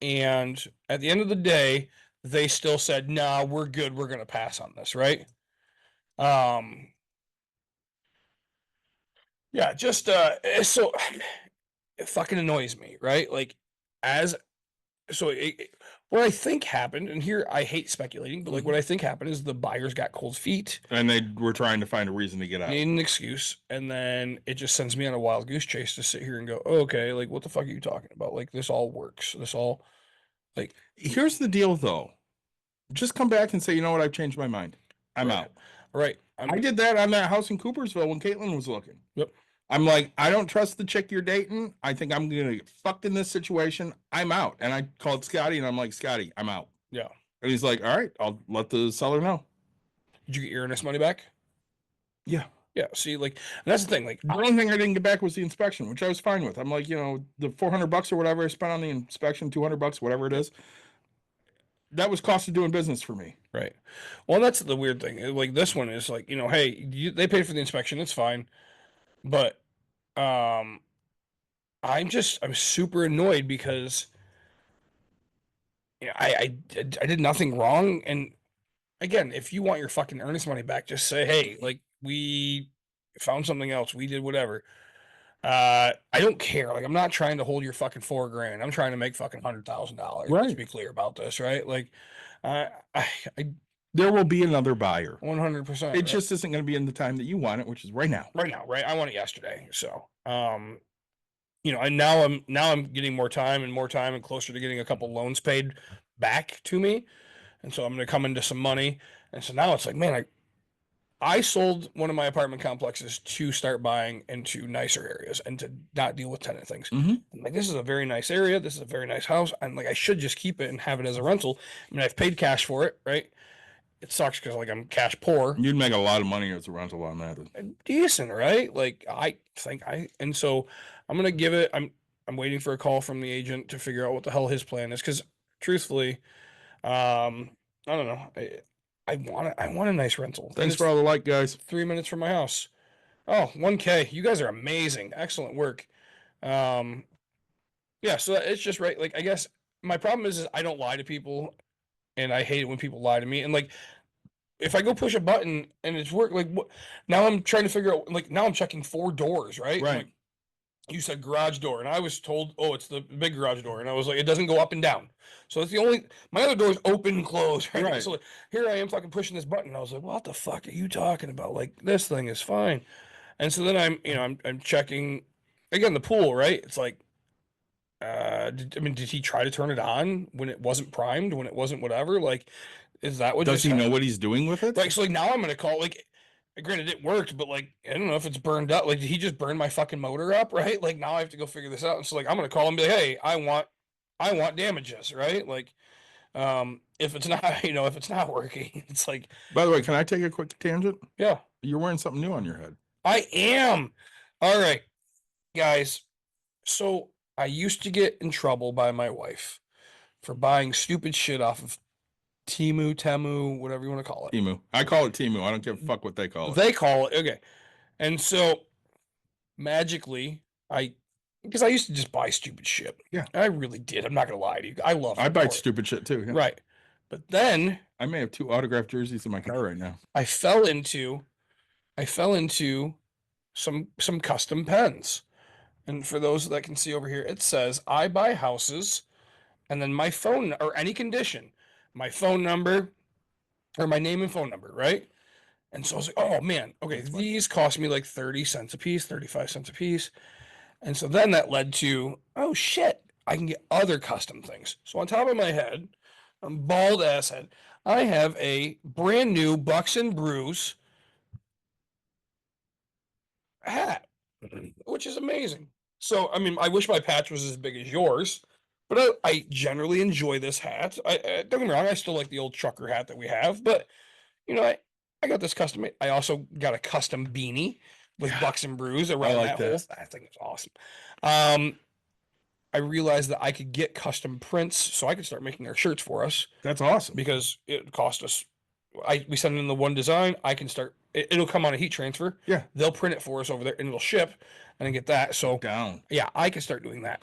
And at the end of the day, they still said, "Nah, we're good. We're gonna pass on this," right? Um, yeah, just so it fucking annoys me, right? Like, as so what I think happened, and here I hate speculating, but like what I think happened is the buyers got cold feet, And they were trying to find a reason to get out. need an excuse, and then it just sends me on a wild goose chase to sit here and go, "Oh, okay, like what the fuck are you talking about? Like this all works. This all like Here's the deal, though. Just come back and say, you know what? I've changed my mind. I'm right, out. right." I did that on that house in Coopersville when Caitlin was looking. Yep. I'm like, I don't trust the chick you're dating. I think I'm gonna get fucked in this situation. I'm out. And I called Scotty and I'm like, Scotty, I'm out. Yeah. And he's like, all right, I'll let the seller know. Did you get your earnest money back? Yeah. Yeah. See, like, and that's the thing. Like, The only thing I didn't get back was the inspection, which I was fine with. I'm like, the $400 or whatever I spent on the inspection, $200, whatever it is, that was cost of doing business for me. right. Well, that's the weird thing. Like, this one is like, hey, they paid for the inspection. It's fine. But, I'm super annoyed because I did nothing wrong. And again, if you want your fucking earnest money back, just say, hey, like, we found something else. We did whatever. I don't care. Like, I'm not trying to hold your fucking $4,000. I'm trying to make fucking $100,000. Let's Right. be clear about this, right? Like, I There will be another buyer. 100%. It just isn't going to be in the time that you want it, which is right now. right now, right? I want it yesterday. So, and now I'm getting more time and closer to getting a couple loans paid back to me, and so I'm going to come into some money. And so now it's like, man, I sold one of my apartment complexes to start buying into nicer areas and to not deal with tenant things. Mhm. I'm like, this is a very nice area. This is a very nice house. I'm like, I should just keep it and have it as a rental. I mean, I've paid cash for it, right? It sucks because like I'm cash poor. You'd make a lot of money as a rental on that. Decent, right? Like I think and so I'm gonna give it. I'm waiting for a call from the agent to figure out what the hell his plan is. Because truthfully, I don't know. I want a nice rental. And Thanks it's for all the like, guys. 3 minutes from my house. Oh, 1K. You guys are amazing. Excellent work. Yeah. So it's just right. Like I guess my problem is I don't lie to people, and I hate it when people lie to me. And like if I go push a button and it's work, like what? Now I'm trying to figure out. Like now I'm checking 4 doors, right? Right. Like, you said garage door, and I was told, oh, it's the big garage door, and I was like, it doesn't go up and down. So it's the only. My other doors open and close, right? Right. So like, here I am fucking pushing this button. I was like, what the fuck are you talking about? Like this thing is fine. And so then I'm checking again the pool, right? It's like, did he try to turn it on when it wasn't primed, when it wasn't whatever? Like, is that what Does just he know happened? what he's doing with it? Like, so like now I'm gonna call like, granted it worked, but like I don't know if it's burned up. Like, did he just burn my fucking motor up? Right? Like now I have to go figure this out. And so like I'm gonna call him and be like, hey, I want damages, right? Like, if it's not, if it's not working, it's like, By the way, can I take a quick tangent? yeah, You're wearing something new on your head. I am. All right, guys. So I used to get in trouble by my wife for buying stupid shit off of Temu, whatever you want to call it. Timu. I call it Timu. I don't give a fuck what they call it. They call it, okay. And so magically, because I used to just buy stupid shit. Yeah. I really did. I'm not gonna lie to you. I love I buy Ford. stupid shit too. Yeah. Right. But then I may have 2 autographed jerseys in my car right now. I fell into some custom pens. And for those that can see over here, it says I buy houses, and then my phone or any condition, my phone number or my name and phone number, right? And so I was like, oh man, okay, these cost me like 30 cents a piece, 35 cents a piece. And so then that led to, oh shit, I can get other custom things. So on top of my head, I'm bald ass head, I have a brand new Bucks and Brews hat, which is amazing. So, I mean, I wish my patch was as big as yours, but I generally enjoy this hat. Don't get me wrong, I still like the old trucker hat that we have, but you know, I got this custom. I also got a custom beanie with Bucks and Brews around like that hole. this. I think it's awesome. I realized that I could get custom prints, so I could start making our shirts for us That's awesome. because it cost us. We send in the one design. I can start. It'll come on a heat transfer. Yeah. They'll print it for us over there, and it'll ship, and I get that. So Down. yeah, I can start doing that.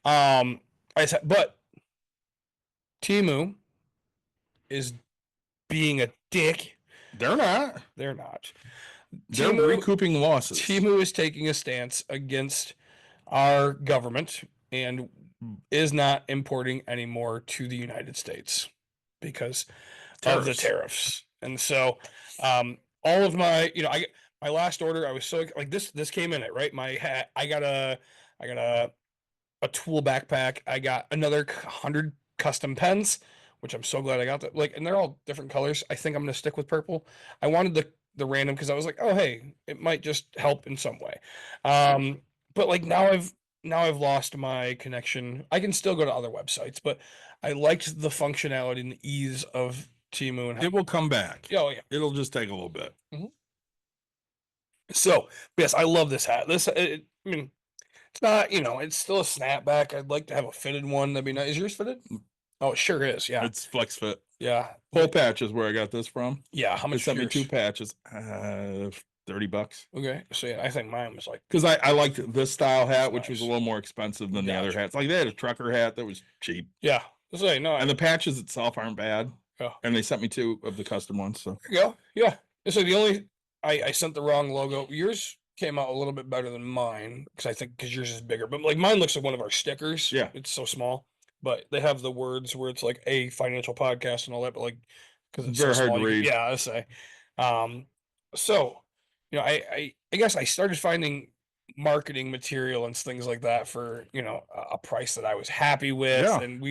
I said, but Temu is being a dick. They're not. They're not. They're Temu- recouping losses. Temu is taking a stance against our government and is not importing anymore to the United States because of the tariffs. And so, all of my, my last order, I was so like this came in it, right? My hat, I got a tool backpack. I got another 100 custom pens, which I'm so glad I got that. And they're all different colors. I think I'm going to stick with purple. I wanted the random because I was like, oh, hey, it might just help in some way. But now I've lost my connection. I can still go to other websites, but I liked the functionality and the ease of Temu. And It will come back. oh yeah. It'll just take a little bit. So yes, I love this hat. I mean, it's not, it's still a snapback. I'd like to have a fitted one. That'd be nice. Is yours fitted? Oh, it sure is. Yeah. It's flex fit. Yeah. Whole patch is where I got this from. Yeah. How They much sent me yours? 2 patches. $30. Okay. So yeah, I think mine was like, Because I liked this style hat, which was a Nice. little more expensive than the other Gotcha. hats. Like they had a trucker hat that was cheap. yeah. So no, And the patches itself aren't bad. Yeah. And they sent me 2 of the custom ones. So there you go. Yeah. So the only, I sent the wrong logo. Yours came out a little bit better than mine because yours is bigger. But mine looks like one of our stickers. Yeah. It's so small. But they have the words where it's like a financial podcast and all that. But because it's Very so hard small, to read. yeah, I say. So I guess I started finding marketing material and things like that for a price that I was happy with, Yeah. and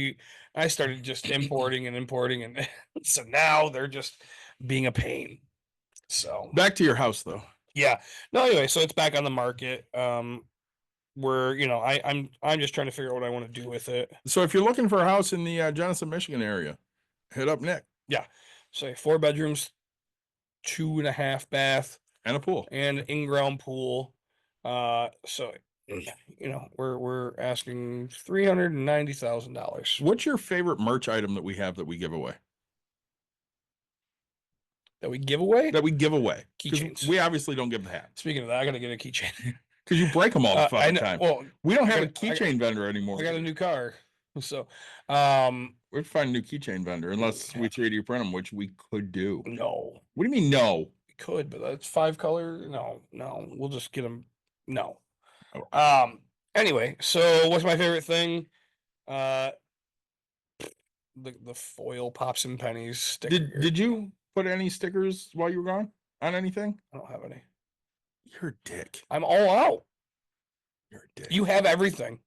I started just importing, and so now they're just being a pain. So back to your house though. yeah, no, anyway, so it's back on the market. Where I'm just trying to figure out what I want to do with it. So if you're looking for a house in the Jenison, Michigan area, hit up Nick. So 4 bedrooms, 2.5 bath, And a pool. and an in-ground pool. So we're asking $390,000 What's your favorite merch item that we have that we give away? that we give away. That we give away. 'Cause Keychains. we obviously don't give the hats. Speaking of that, I gotta get a keychain. Because you break them all the I fucking know- time. Well, We don't I have a got- I got- keychain vendor anymore. I got a new car, so We have to find a new keychain vendor unless we 3D print them, which we could do. no, What do you mean no? we could, but that's 5 color. No, we'll just get them. No. Oh. Anyway, so what's my favorite thing? The foil pops and pennies sticker. Did you put any stickers while you were gone on anything? I don't have any. You're a dick. I'm all out. You're a dick. You have everything.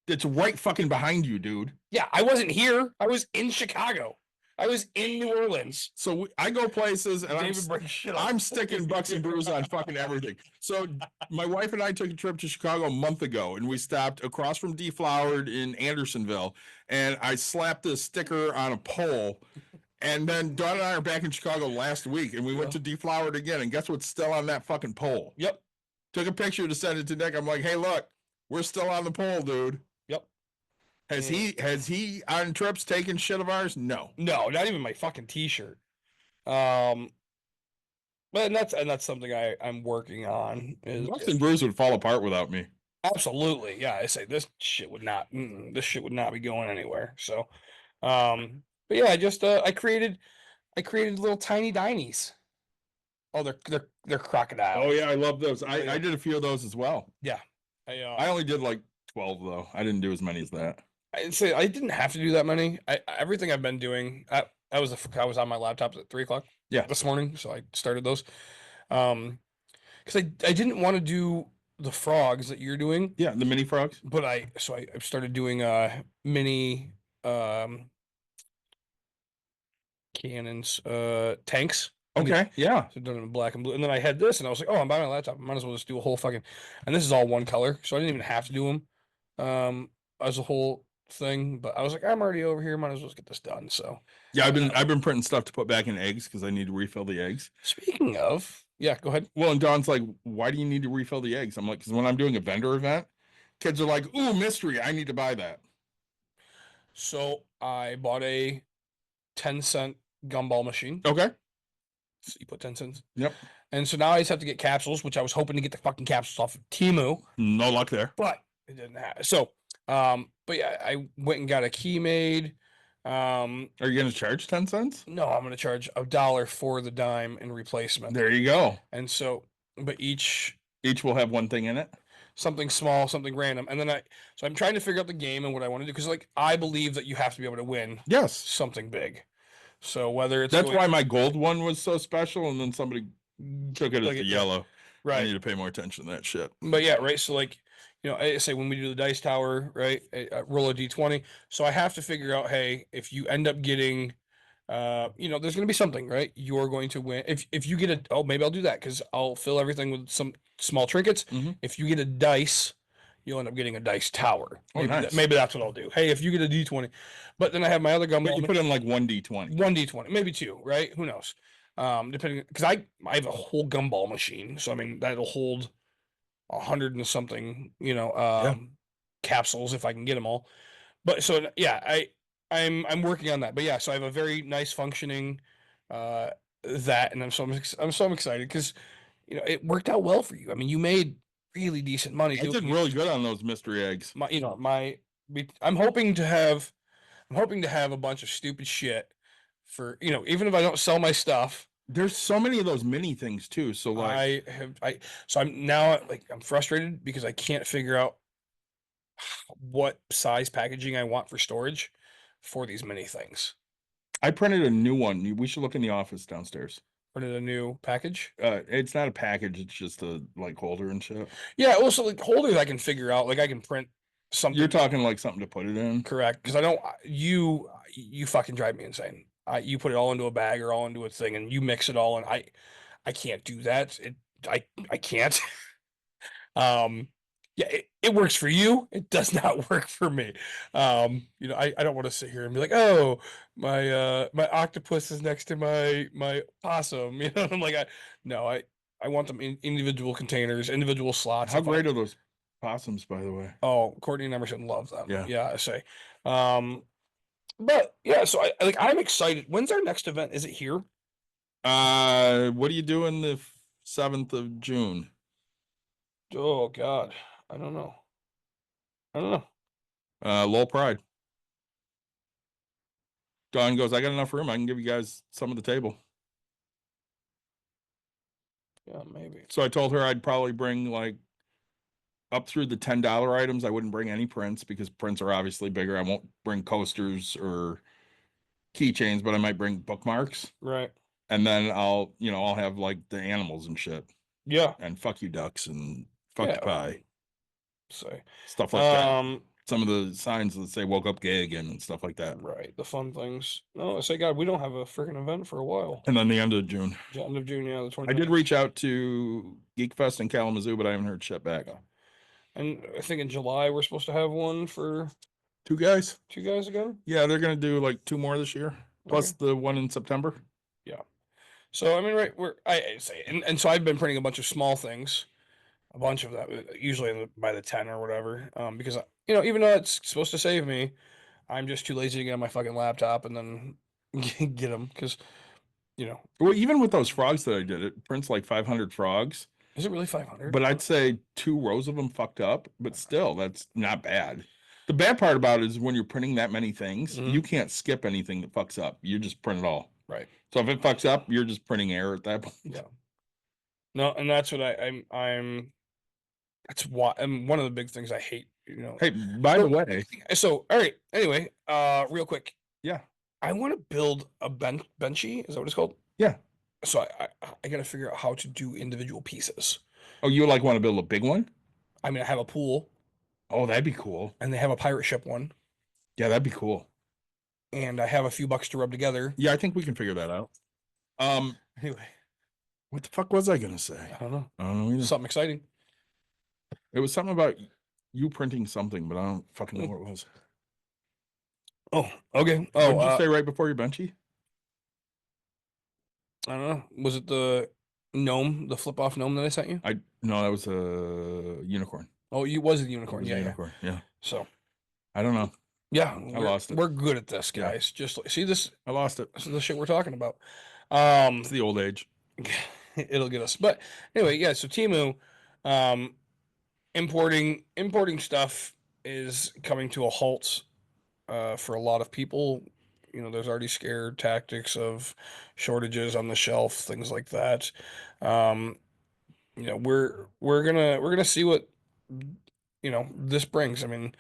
It's right fucking behind you, dude. Yeah, I wasn't here. I was in Chicago. I was in New Orleans. So I go places and David brings shit up. I'm sticking Bucks and Brews on fucking everything. So my wife and I took a trip to Chicago a month ago, and we stopped across from Deflowered in Andersonville, and I slapped this sticker on a pole. And then Dawn and I are back in Chicago last week, and we went to Deflowered again, and guess what's still on that fucking pole? Yep. Took a picture to send it to Nick. I'm like, hey, look, we're still on the pole, dude. Yep. Has he on trips taken shit of ours? No. No, not even my fucking t-shirt. But that's something I'm working on. Bucks and Brews would fall apart without me. Absolutely. Yeah, I say this shit would not be going anywhere. So but yeah, I just I created little tiny dinies. Oh, they're crocodile. Oh yeah, I love those. I did a few of those as well. I only did like 12 though. I didn't do as many as that. I'd say I didn't have to do that many. Everything I've been doing, I was on my laptop at 3 o'clock. Yeah. this morning, so I started those. Because I didn't want to do the frogs that you're doing, Yeah, the mini frogs. but I started doing mini cannons, tanks. Okay, yeah. So done in black and blue, and then I had this, and I was like, "Oh, I'm buying a laptop. I might as well just do a whole fucking." And this is all one color, so I didn't even have to do them as a whole thing. But I was like, "I'm already over here. Might as well just get this done." So Yeah, I've been printing stuff to put back in eggs because I need to refill the eggs. speaking of, yeah, go ahead. Well, and Don's like, "Why do you need to refill the eggs?" I'm like, "Because when I'm doing a vendor event, kids are like, ooh, mystery, I need to buy that." So I bought a 10-cent gumball machine. Okay. So you put 10 cents. Yep. And so now I just have to get capsules, which I was hoping to get the fucking capsules off of Temu, No luck there. but it didn't happen. So, but yeah, I went and got a key made. Are you going to charge 10 cents? No, I'm going to charge $1 for the dime in replacement. There you go. And so, but each Each will have one thing in it. something small, something random. And then so I'm trying to figure out the game and what I want to do. Cause like, I believe that you have to be able to win Yes. something big. So whether it's That's going- why my gold one was so special, and then somebody took it as Like the it- yellow. I right. need to pay more attention to that shit. But yeah, right. So like, I say when we do the dice tower, right, roll a d20. So I have to figure out, hey, if you end up getting, there's going to be something, right? You're going to win. If you get maybe I'll do that because I'll fill everything with some small trinkets. Mhm. If you get a dice, you'll end up getting a dice tower. Oh, Maybe, nice. maybe that's what I'll do. Hey, if you get a d20, but then I have my other But gumball. you put in like 1d20. 1d20, maybe 2, right? Who knows? Depending, because I have a whole gumball machine, so I mean that'll hold 100 and something, capsules if I can get them all. But so yeah, I'm working on that. But yeah, so I have a very nice functioning that, and I'm so excited because it worked out well for you. I mean, you made really decent money. I did really good on those mystery eggs. I'm hoping to have a bunch of stupid shit for even if I don't sell my stuff. There's so many of those mini things too. So like, I'm now like I'm frustrated because I can't figure out what size packaging I want for storage for these mini things. I printed a new one. We should look in the office downstairs. Printed a new package. It's not a package. It's just a like holder and shit. Yeah, also like holders I can figure out. Like I can print something. You're talking like something to put it in. Correct, because I don't. You fucking drive me insane. You put it all into a bag or all into a thing, and you mix it all, and I can't do that. I can't. Yeah, it works for you. It does not work for me. I don't want to sit here and be like, oh, my octopus is next to my possum. I'm like, I want them in individual containers, individual slots. How great are those possums, by the way? Oh, Courtney and Emerson love them. Yeah. I say. But yeah, so I'm excited. When's our next event? Is it here? What are you doing the 7th of June? Oh God, I don't know. Lowell Pride. Don goes, I got enough room. I can give you guys some of the table. Yeah, maybe. So I told her I'd probably bring like up through the $10 items. I wouldn't bring any prints because prints are obviously bigger. I won't bring coasters or keychains, but I might bring bookmarks. Right. And then I'll have like the animals and shit. Yeah. And fuck you ducks and fuck Yeah, you pie. Say. Stuff like that. Some of the signs that say woke up gay again and stuff like that. Right. The fun things. No, I say, God, we don't have a freaking event for a while. And then the end of June. End of June, yeah, the 29th. I did reach out to Geek Fest in Kalamazoo, but I haven't heard shit back. And I think in July we're supposed to have one for 2 guys? 2 guys again. Yeah, they're gonna do like 2 more this year, plus the one in September. So I mean, right, I say, and so I've been printing a bunch of small things, a bunch of that, usually by the 10 or whatever, because even though it's supposed to save me, I'm just too lazy to get on my fucking laptop and then get them because, Well, even with those frogs that I did, it prints like 500 frogs, is it really 500? but I'd say 2 rows of them fucked up, but still, that's not bad. The bad part about it is when you're printing that many things, Mhm. you can't skip anything that fucks up. You just print it all. Right. So if it fucks up, you're just printing error at that point. Yeah. No, and that's what I'm. That's why, and one of the big things I hate. Hey, by the way, So all right. Anyway, real quick, yeah, I want to build a benchy. Is that what it's called? Yeah. So I got to figure out how to do individual pieces. Oh, you like want to build a big one? I mean, I have a pool, Oh, that'd be cool. and they have a pirate ship one, Yeah, that'd be cool. and I have a few bucks to rub together. Yeah, I think we can figure that out. Anyway, What the fuck was I gonna say? I don't know. I don't know either. Something exciting. It was something about you printing something, but I don't fucking know what it was. Oh, okay. What Oh, did you say right before your benchy? I don't know. Was it the gnome, the flip off gnome that I sent you? No, that was a unicorn. Oh, you was a It unicorn. was a Yeah, yeah. unicorn. Yeah. So I don't know. yeah, I lost it. We're good at this, Yeah. guys. Just see this. I lost it. This is the shit we're talking about. It's the old age. It'll get us. But anyway, yeah. So Temu, importing stuff is coming to a halt for a lot of people. You know, there's already scared tactics of shortages on the shelf, things like that. You know, we're gonna see what this brings. I mean,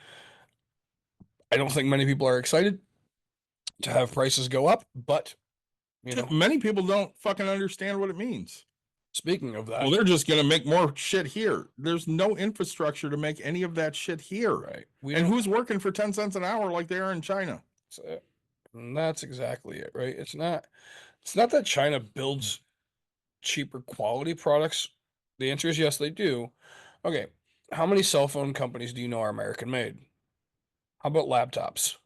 I don't think many people are excited to have prices go up, but you know, Many people don't fucking understand what it means. speaking of that, Well, they're just gonna make more shit here. There's no infrastructure to make any of that shit here. right? We And don't- who's working for 10 cents an hour like they are in China? and that's exactly it, right? It's not that China builds cheaper quality products. The answer is yes, they do. Okay, how many cell phone companies do you know are American made? How about laptops?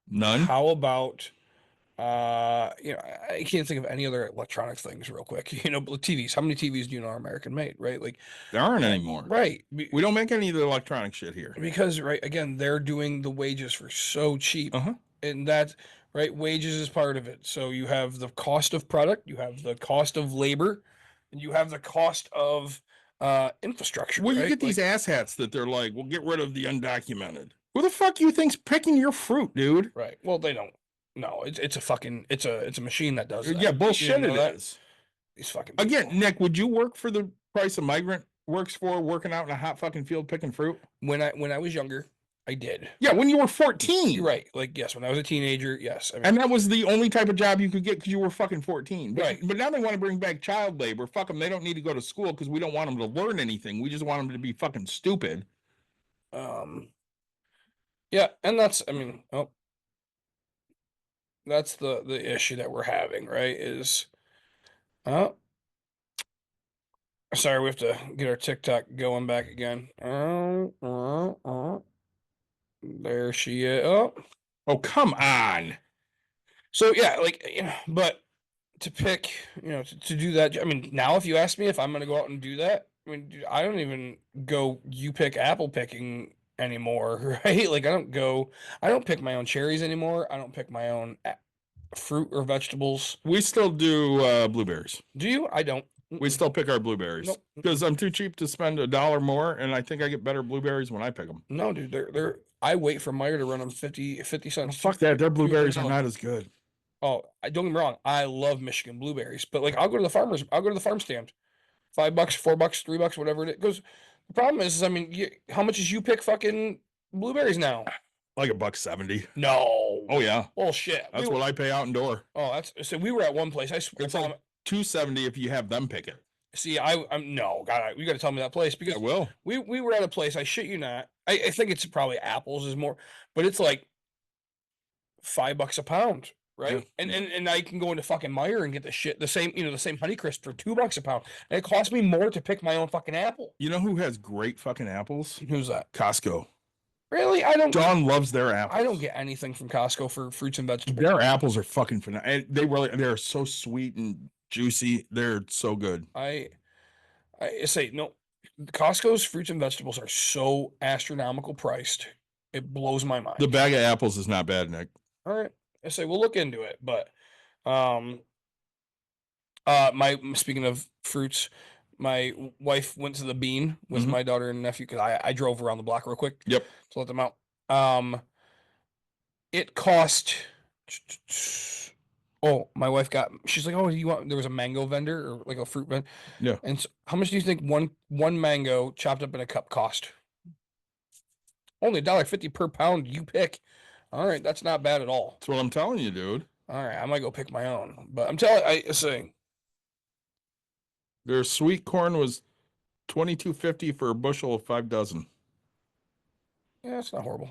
None. How about I can't think of any other electronic things real quick. TVs. How many TVs do you know are American made, right? Like, There aren't anymore. right. We don't make any of the electronic shit here. Because right again, they're doing the wages for so cheap. Uh-huh. And that right, wages is part of it. So you have the cost of product, you have the cost of labor, and you have the cost of infrastructure. Well, you right? get these asshats that they're like, we'll get rid of the undocumented. Who the fuck you think's picking your fruit, dude? Right. Well, they don't. No, it's a fucking it's a machine that does that. Yeah, You bullshit didn't it know that? is. These fucking Again, people. Nick, would you work for the price a migrant works for, working out in a hot fucking field picking fruit? When I was younger, I did. Yeah, when you were 14. You're right. Like, yes, when I was a teenager, yes. I mean, And that was the only type of job you could get because you were fucking 14. But, Right. But now they want to bring back child labor. Fuck them. They don't need to go to school because we don't want them to learn anything. We just want them to be fucking stupid. yeah, and that's that's the issue that we're having, right? Is sorry, we have to get our TikTok going back again. There she is. Oh, come on. So yeah, like but to pick, to do that. I mean, now if you ask me if I'm gonna go out and do that, I mean, dude, I don't even go you pick apple picking anymore, right? Like I don't pick my own cherries anymore. I don't pick my own fruit or vegetables. We still do blueberries. Do you? I don't. We still pick our blueberries Nope. because I'm too cheap to spend $1 more. And I think I get better blueberries when I pick them. No, dude, they're I wait for Meyer to run them 50 cents. Fuck that. Their blueberries are $2. not as good. Oh, don't get me wrong. I love Michigan blueberries, but like I'll go to the farm stand, $5, $4, $3, whatever it is. Because the problem is I mean, how much is you pick fucking blueberries now? Like $1.70. No. Oh, yeah. Bullshit. That's what I pay out indoor. Oh, that's so we were at one place. I swear. It's like $2.70 if you have them pick it. See, I'm no, God, you got to tell me that place because I will. we were at a place. I shit you not. I think it's probably apples is more, but it's like $5 a pound, right? Yeah. And I can go into fucking Meyer and get the same Honeycrisp for $2 a pound, and it costs me more to pick my own fucking apple. You know who has great fucking apples? Who's that? Costco. Really? I don't. Dawn loves their apples. I don't get anything from Costco for fruits and vegetables. Their apples are fucking phenomenal. They're so sweet and juicy. They're so good. I say no. Costco's fruits and vegetables are so astronomical priced. It blows my mind. The bag of apples is not bad, Nick. All right. I say we'll look into it, but speaking of fruits, my wife went to the Bean with Mhm. my daughter and nephew because I drove around the block real quick. Yep. To let them out. It cost. Oh, my wife she's like, oh, there was a mango vendor or like a fruit vendor. Yeah. And so how much do you think one mango chopped up in a cup cost? Only $1.50 per pound you pick. All right, that's not bad at all. That's what I'm telling you, dude. All right, I might go pick my own, but I'm telling I saying Their sweet corn was $22.50 for a bushel of 5 dozen. yeah, it's not horrible.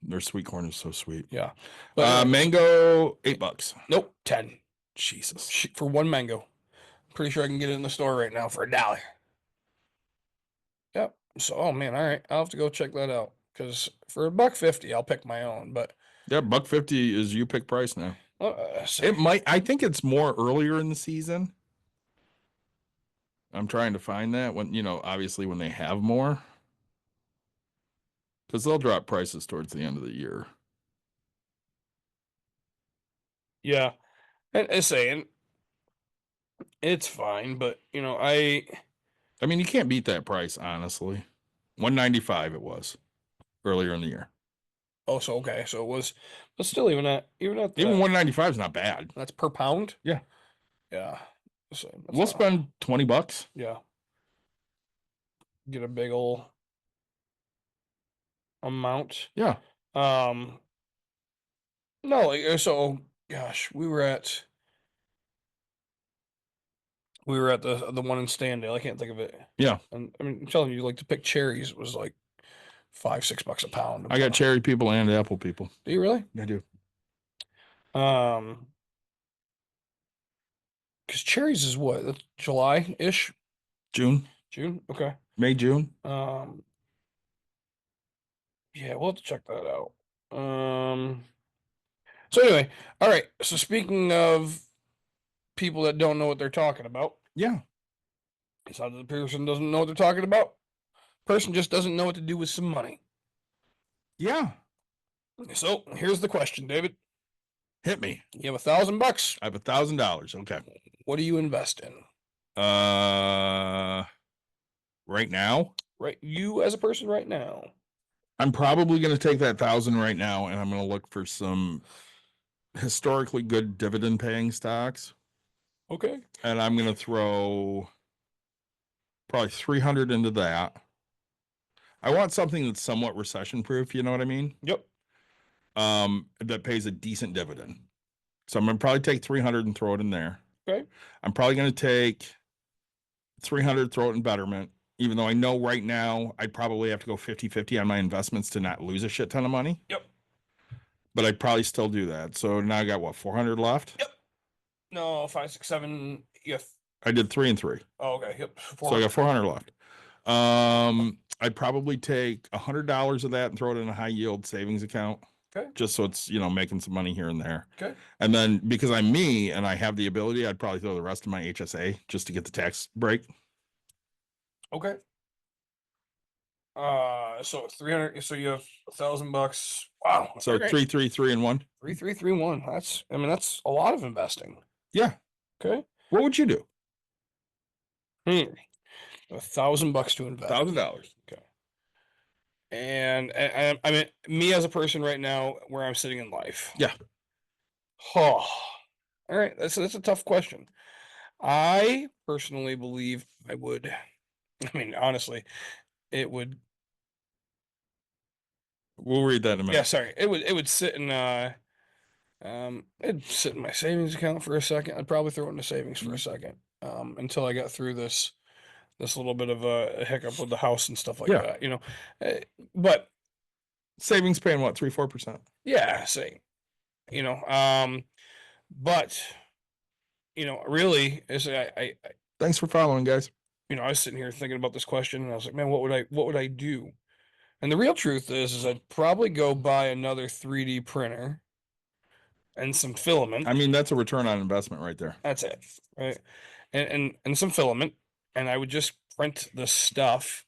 Their sweet corn is so sweet. Yeah, but anyway, Mango, $8. nope, 10 Jesus. for one mango. Pretty sure I can get it in the store right now for $1. Yep. So, oh man, all right, I'll have to go check that out because for $1.50, I'll pick my own. But Yeah, $1.50 is you pick price now. so- It might. I think it's more earlier in the season. I'm trying to find that when obviously when they have more, because they'll drop prices towards the end of the year. yeah, and I saying it's fine, but I mean, you can't beat that price, honestly. $1.95 it was earlier in the year. oh so okay, so it was, but still even at Even that, $1.95 is not bad. that's per pound. Yeah. Yeah. So that's We'll not- spend $20. Yeah. Get a big ol' amount. Yeah. No, so gosh, we were at the one in Standale. I can't think of it. Yeah. And I mean, I'm telling you, like to pick cherries, it was like $5-6 a pound. I got cherry people and apple people. Do you really? I do. Because cherries is what, that's July-ish, June, June? Okay. May, June. Yeah, we'll have to check that out. So anyway, all right. So speaking of people that don't know what they're talking about, Yeah. it's not that the person doesn't know what they're talking about. Person just doesn't know what to do with some money. Yeah. So here's the question, David. Hit me. You have $1,000. I have $1,000. Okay. What do you invest in? Right now, Right, you as a person right now. I'm probably going to take that 1,000 right now, and I'm going to look for some historically good dividend paying stocks, Okay. and I'm going to throw probably 300 into that. I want something that's somewhat recession proof. You know what I mean? Yep. That pays a decent dividend. So I'm going to probably take 300 and throw it in there. Okay. I'm probably going to take 300, throw it in Betterment, even though I know right now I'd probably have to go 50-50 on my investments to not lose a shit ton of money. Yep. But I'd probably still do that. So now I got what, 400 left? Yep. No, 5, 6, 7. Yes. I did 3 and 3. Oh, okay. Yep. So I got 400 left. I'd probably take $100 of that and throw it in a high yield savings account. Okay. Just so it's, making some money here and there. Okay. And then because I'm me and I have the ability, I'd probably throw the rest of my HSA just to get the tax break. Okay. So 300. So you have $1,000. Wow. So okay. 3, 3, 3, and 1. 3, 3, 3, 1. That's a lot of investing. Yeah. Okay. What would you do? $1,000 to invest. $1,000. Okay. And I mean, me as a person right now, where I'm sitting in life. Yeah. Oh, all right. That's a tough question. I personally believe I would. I mean, honestly, it would. We'll read that in a minute. Yeah, sorry. It would sit in it'd sit in my savings account for a second. I'd probably throw it into savings for a second. Until I got through this little bit of a hiccup with the house and stuff like Yeah. that, but Savings paying what, 3-4%? yeah, say, but really is I Thanks for following, guys. I was sitting here thinking about this question and I was like, man, what would I do? And the real truth is I'd probably go buy another 3D printer and some filament. I mean, that's a return on investment right there. That's it, right? And some filament, and I would just print the stuff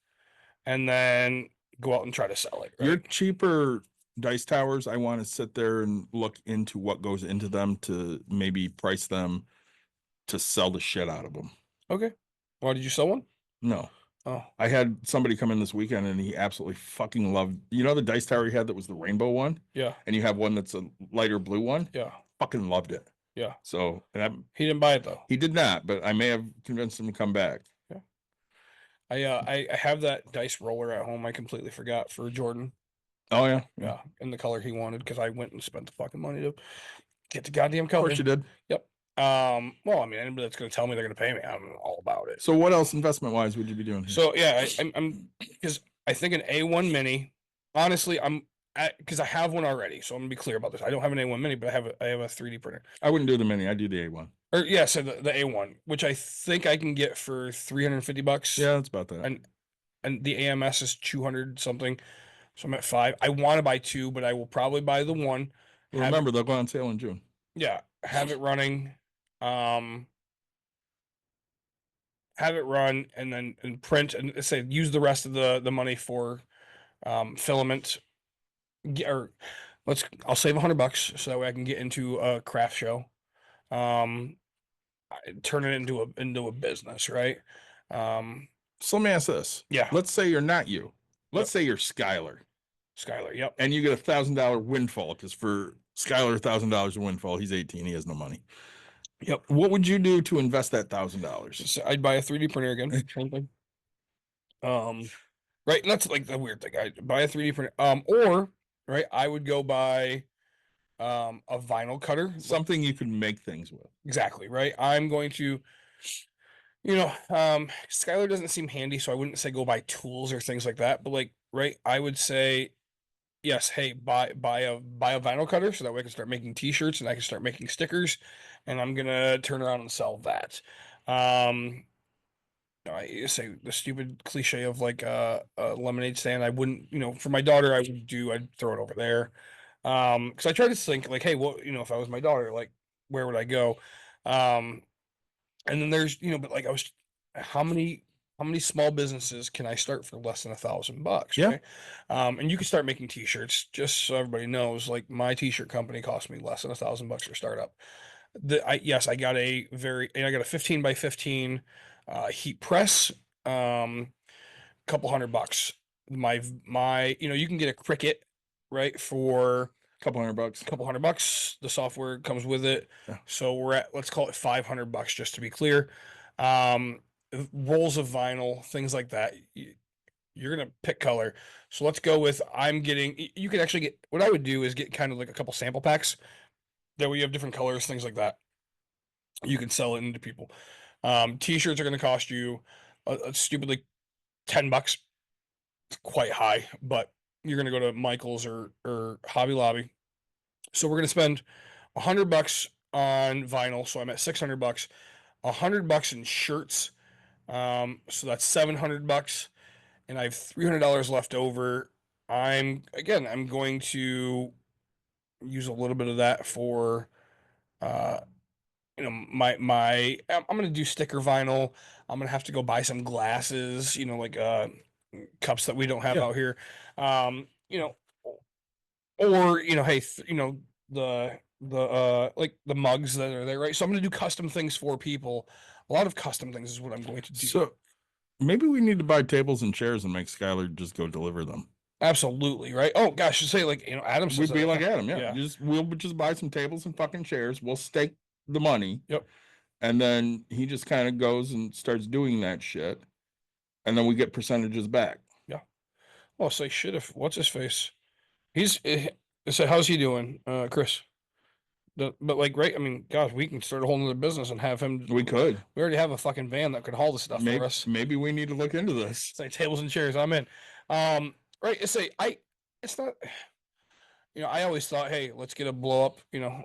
and then go out and try to sell it. Right? Your cheaper dice towers, I want to sit there and look into what goes into them to maybe price them to sell the shit out of them. Okay. Why did you sell one? No. Oh, I had somebody come in this weekend and he absolutely fucking loved, the dice tower he had that was the rainbow one? yeah, And you have one that's a lighter blue one? yeah, Fucking loved it. yeah. So, He didn't buy it though. he did not, but I may have convinced him to come back. I have that dice roller at home. I completely forgot for Jordan. Oh, yeah. Yeah, in the color he wanted because I went and spent the fucking money to Get the goddamn Of course you company. did. Well, I mean, anybody that's going to tell me they're going to pay me, I'm all about it. So what else investment wise would you be doing here? So yeah, I'm because I think an A1 Mini. Honestly, because I have one already. So I'm gonna be clear about this. I don't have an A1 Mini, but I have a 3D printer. I wouldn't do the mini. I do the A1. Or yeah, so the A1, which I think I can get for $350. Yeah, that's about that. And the AMS is 200 something. So I'm at 5. I want to buy 2, but I will probably buy the one. Well, remember, they'll go on sale in June. Yeah, have it running. Have it run and print and say use the rest of the money for filament. I'll save $100 so that way I can get into a craft show. Turn it into a business, right? So let me ask this. Yeah. Let's say you're not you. Let's say you're Skylar. Skylar, yep. And you get $1,000 windfall, because for Skylar, $1,000 a windfall. He's 18. He has no money. Yep. What would you do to invest that $1,000? So I'd buy a 3D printer again. Same thing. Right. And that's like the weird thing. I'd buy a 3D printer. Or right, I would go buy a vinyl cutter. Something you can make things with. Exactly, right? I'm going to, Skylar doesn't seem handy, so I wouldn't say go buy tools or things like that. But like, right, I would say, yes, hey, buy a vinyl cutter so that way I can start making t-shirts and I can start making stickers, and I'm gonna turn around and sell that. I say the stupid cliche of like a lemonade stand. I wouldn't, for my daughter, I'd throw it over there. Because I try to think like, hey, what, if I was my daughter, like, where would I go? And then there's, but like how many small businesses can I start for less than $1,000? Yeah. Right? And you can start making t-shirts, just so everybody knows, like my t-shirt company cost me less than $1,000 for startup. I got a 15 by 15 heat press, couple $100. You can get a Cricut, right, for Couple $100. The software comes with it. Yeah. So we're at, let's call it $500 just to be clear. Rolls of vinyl, things like that. You're going to pick color. So let's go with, you can actually get, what I would do is get kind of like a couple sample packs that way you have different colors, things like that. You can sell it into people. T-shirts are going to cost you a stupidly $10. It's quite high, but you're going to go to Michael's or Hobby Lobby. So we're going to spend $100 on vinyl. So I'm at $600, $100 in shirts. So that's $700, and I have $300 left over. I'm going to use a little bit of that for, I'm going to do sticker vinyl. I'm going to have to go buy some glasses, like, cups that we don't have out here. Or, hey, like the mugs that are there, right? So I'm going to do custom things for people. A lot of custom things is what I'm going to do. So maybe we need to buy tables and chairs and make Skylar just go deliver them. Absolutely, right? Oh gosh, you say like, Adam says We'd be like Adam, yeah. We'll just buy some tables and fucking chairs. We'll stake the money. Yep. And then he just kind of goes and starts doing that shit. And then we get percentages back. Yeah. Oh, say shit if what's his face? So how's he doing, Chris? But like, right? I mean, gosh, we can start a whole nother business and have him. We could. We already have a fucking van that could haul the stuff for us. Maybe we need to look into this. Say tables and chairs. I'm in. Right. It's not. I always thought, hey, let's get a blow up.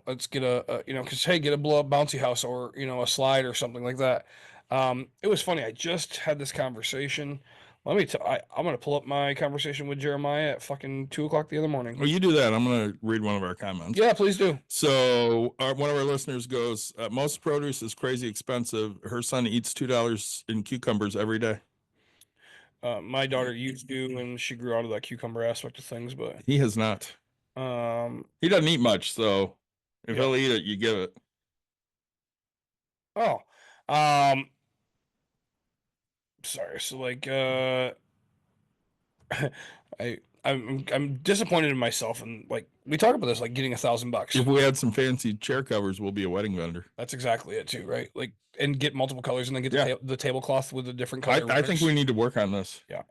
Let's get because hey, get a blow up bouncy house or a slide or something like that. It was funny. I just had this conversation. Let me tell. I'm gonna pull up my conversation with Jeremiah at fucking 2:00 the other morning. Well, you do that. I'm gonna read one of our comments. Yeah, please do. So one of our listeners goes, most produce is crazy expensive. Her son eats $2 in cucumbers every day. My daughter used to, and she grew out of that cucumber aspect of things, but he has not. He doesn't eat much, so if he'll eat it, you give it. Oh, sorry. So like, I'm disappointed in myself, and like we talk about this, like getting $1,000. If we had some fancy chair covers, we'll be a wedding vendor. That's exactly it too, right? Like, and get multiple colors, and then get the tablecloth with a different color. I think we need to work on this. Yeah,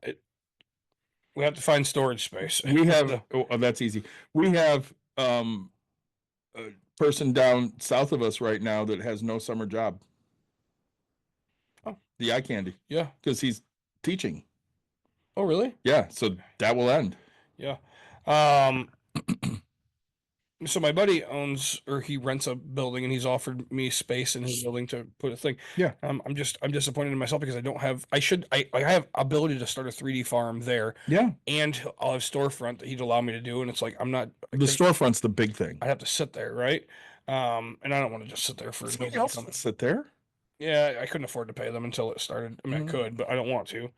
we have to find storage space. We have. That's easy. We have person down south of us right now that has no summer job. Oh. The eye candy, Yeah. because he's teaching. Oh, really? Yeah, so that will end. Yeah. So my buddy owns, or he rents a building, and he's offered me space in his building to put a thing. Yeah. I'm disappointed in myself because I don't have. I have ability to start a 3D farm there, Yeah, and I'll have storefront that he'd allow me to do, and it's like I'm not. the storefront's the big thing. I have to sit there, right? And I don't want to just sit there for. Somebody else can sit there. Yeah, I couldn't afford to pay them until it started. I mean, I could, but I don't want to.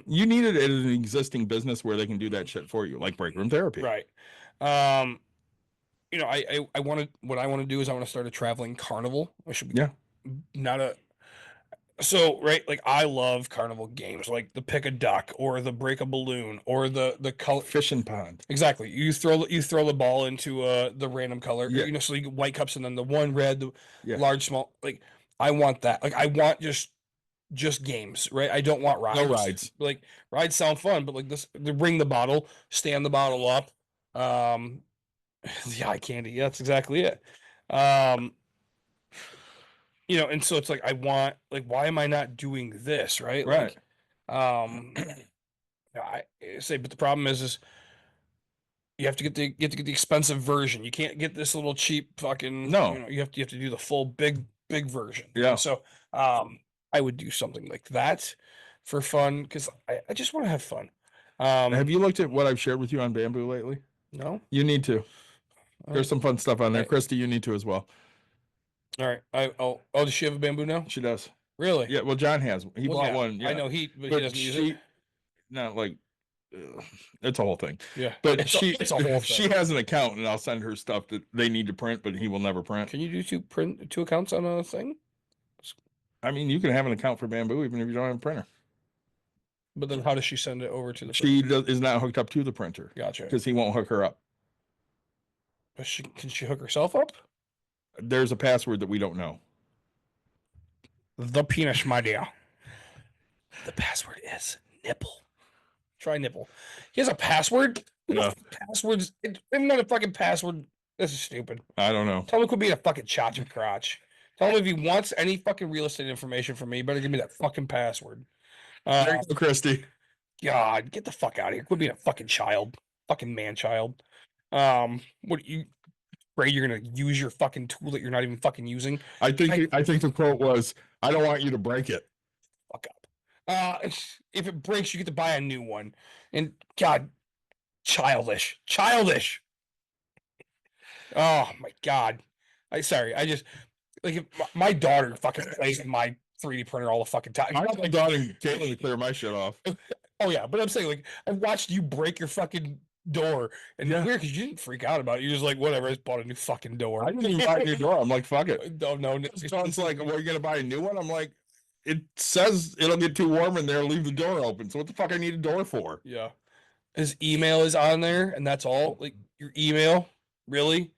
You need it in an existing business where they can do that shit for you, like break room therapy. Right. You know, I want to. What I want to do is I want to start a traveling carnival. I should. Yeah. Not a. So right, like I love carnival games, like the pick a duck or the break a balloon or the color. Fishing pond. Exactly. You throw the ball into the random color. Yeah. You know, so you get white cups and then the one red, the Yeah. large, small. Like I want that. Like I want just games, right? I don't want rides. No rides. Like rides sound fun, but like this, the ring the bottle, stand the bottle up. The eye candy. Yeah, that's exactly it. You know, and so it's like I want, like, why am I not doing this, right? Right. Like, I say, but the problem is you have to get the expensive version. You can't get this little cheap fucking. No. You know, you have to do the full big version. Yeah. So, I would do something like that for fun because I just want to have fun. Have you looked at what I've shared with you on Bamboo lately? No. You need to. There's some fun stuff on there. I- Christy, you need to as well. All right. Does she have a bamboo now? She does. Really? Yeah, well, John has. He Well, bought yeah, one. Yeah. I know but he But doesn't use she, it. not like, it's a whole thing. Yeah. But it's it's a whole she thing. has an account, and I'll send her stuff that they need to print, but he will never print. Can you do two accounts on a thing? I mean, you can have an account for Bamboo even if you don't have a printer. But then how does she send it over to the She is not hooked up to the printer Gotcha. because he won't hook her up. But can she hook herself up? There's a password that we don't know. The penis, my dear. The password is nipple. Try nipple. He has a password? Yeah. Passwords. I'm not a fucking password. This is stupid. I don't know. Tell him it could be a fucking chacha crotch. Tell him if he wants any fucking real estate information from me, he better give me that fucking password. There you go, Christy. God, get the fuck out of here. Quit being a fucking child. Fucking man child. What you afraid you're gonna use your fucking tool that you're not even fucking using? I think the quote was, "I don't want you to break it." Fuck up. If it breaks, you get to buy a new one. And God, childish. Oh my God. I just like if my daughter fucking plays with my 3D printer all the fucking time. I got my daughter Caitlin to clear my shit off. Oh yeah, but I'm saying like I've watched you break your fucking door, and Yeah. it's weird because you didn't freak out about it. You're just like, whatever. I just bought a new fucking door. I didn't even buy a new door. I'm like, fuck it. No. John's like, "Well, you're gonna buy a new one?" I'm like, "It says it'll get too warm in there. Leave the door open. So what the fuck I need a door for?" Yeah. His email is on there, and that's all. Like your email, really?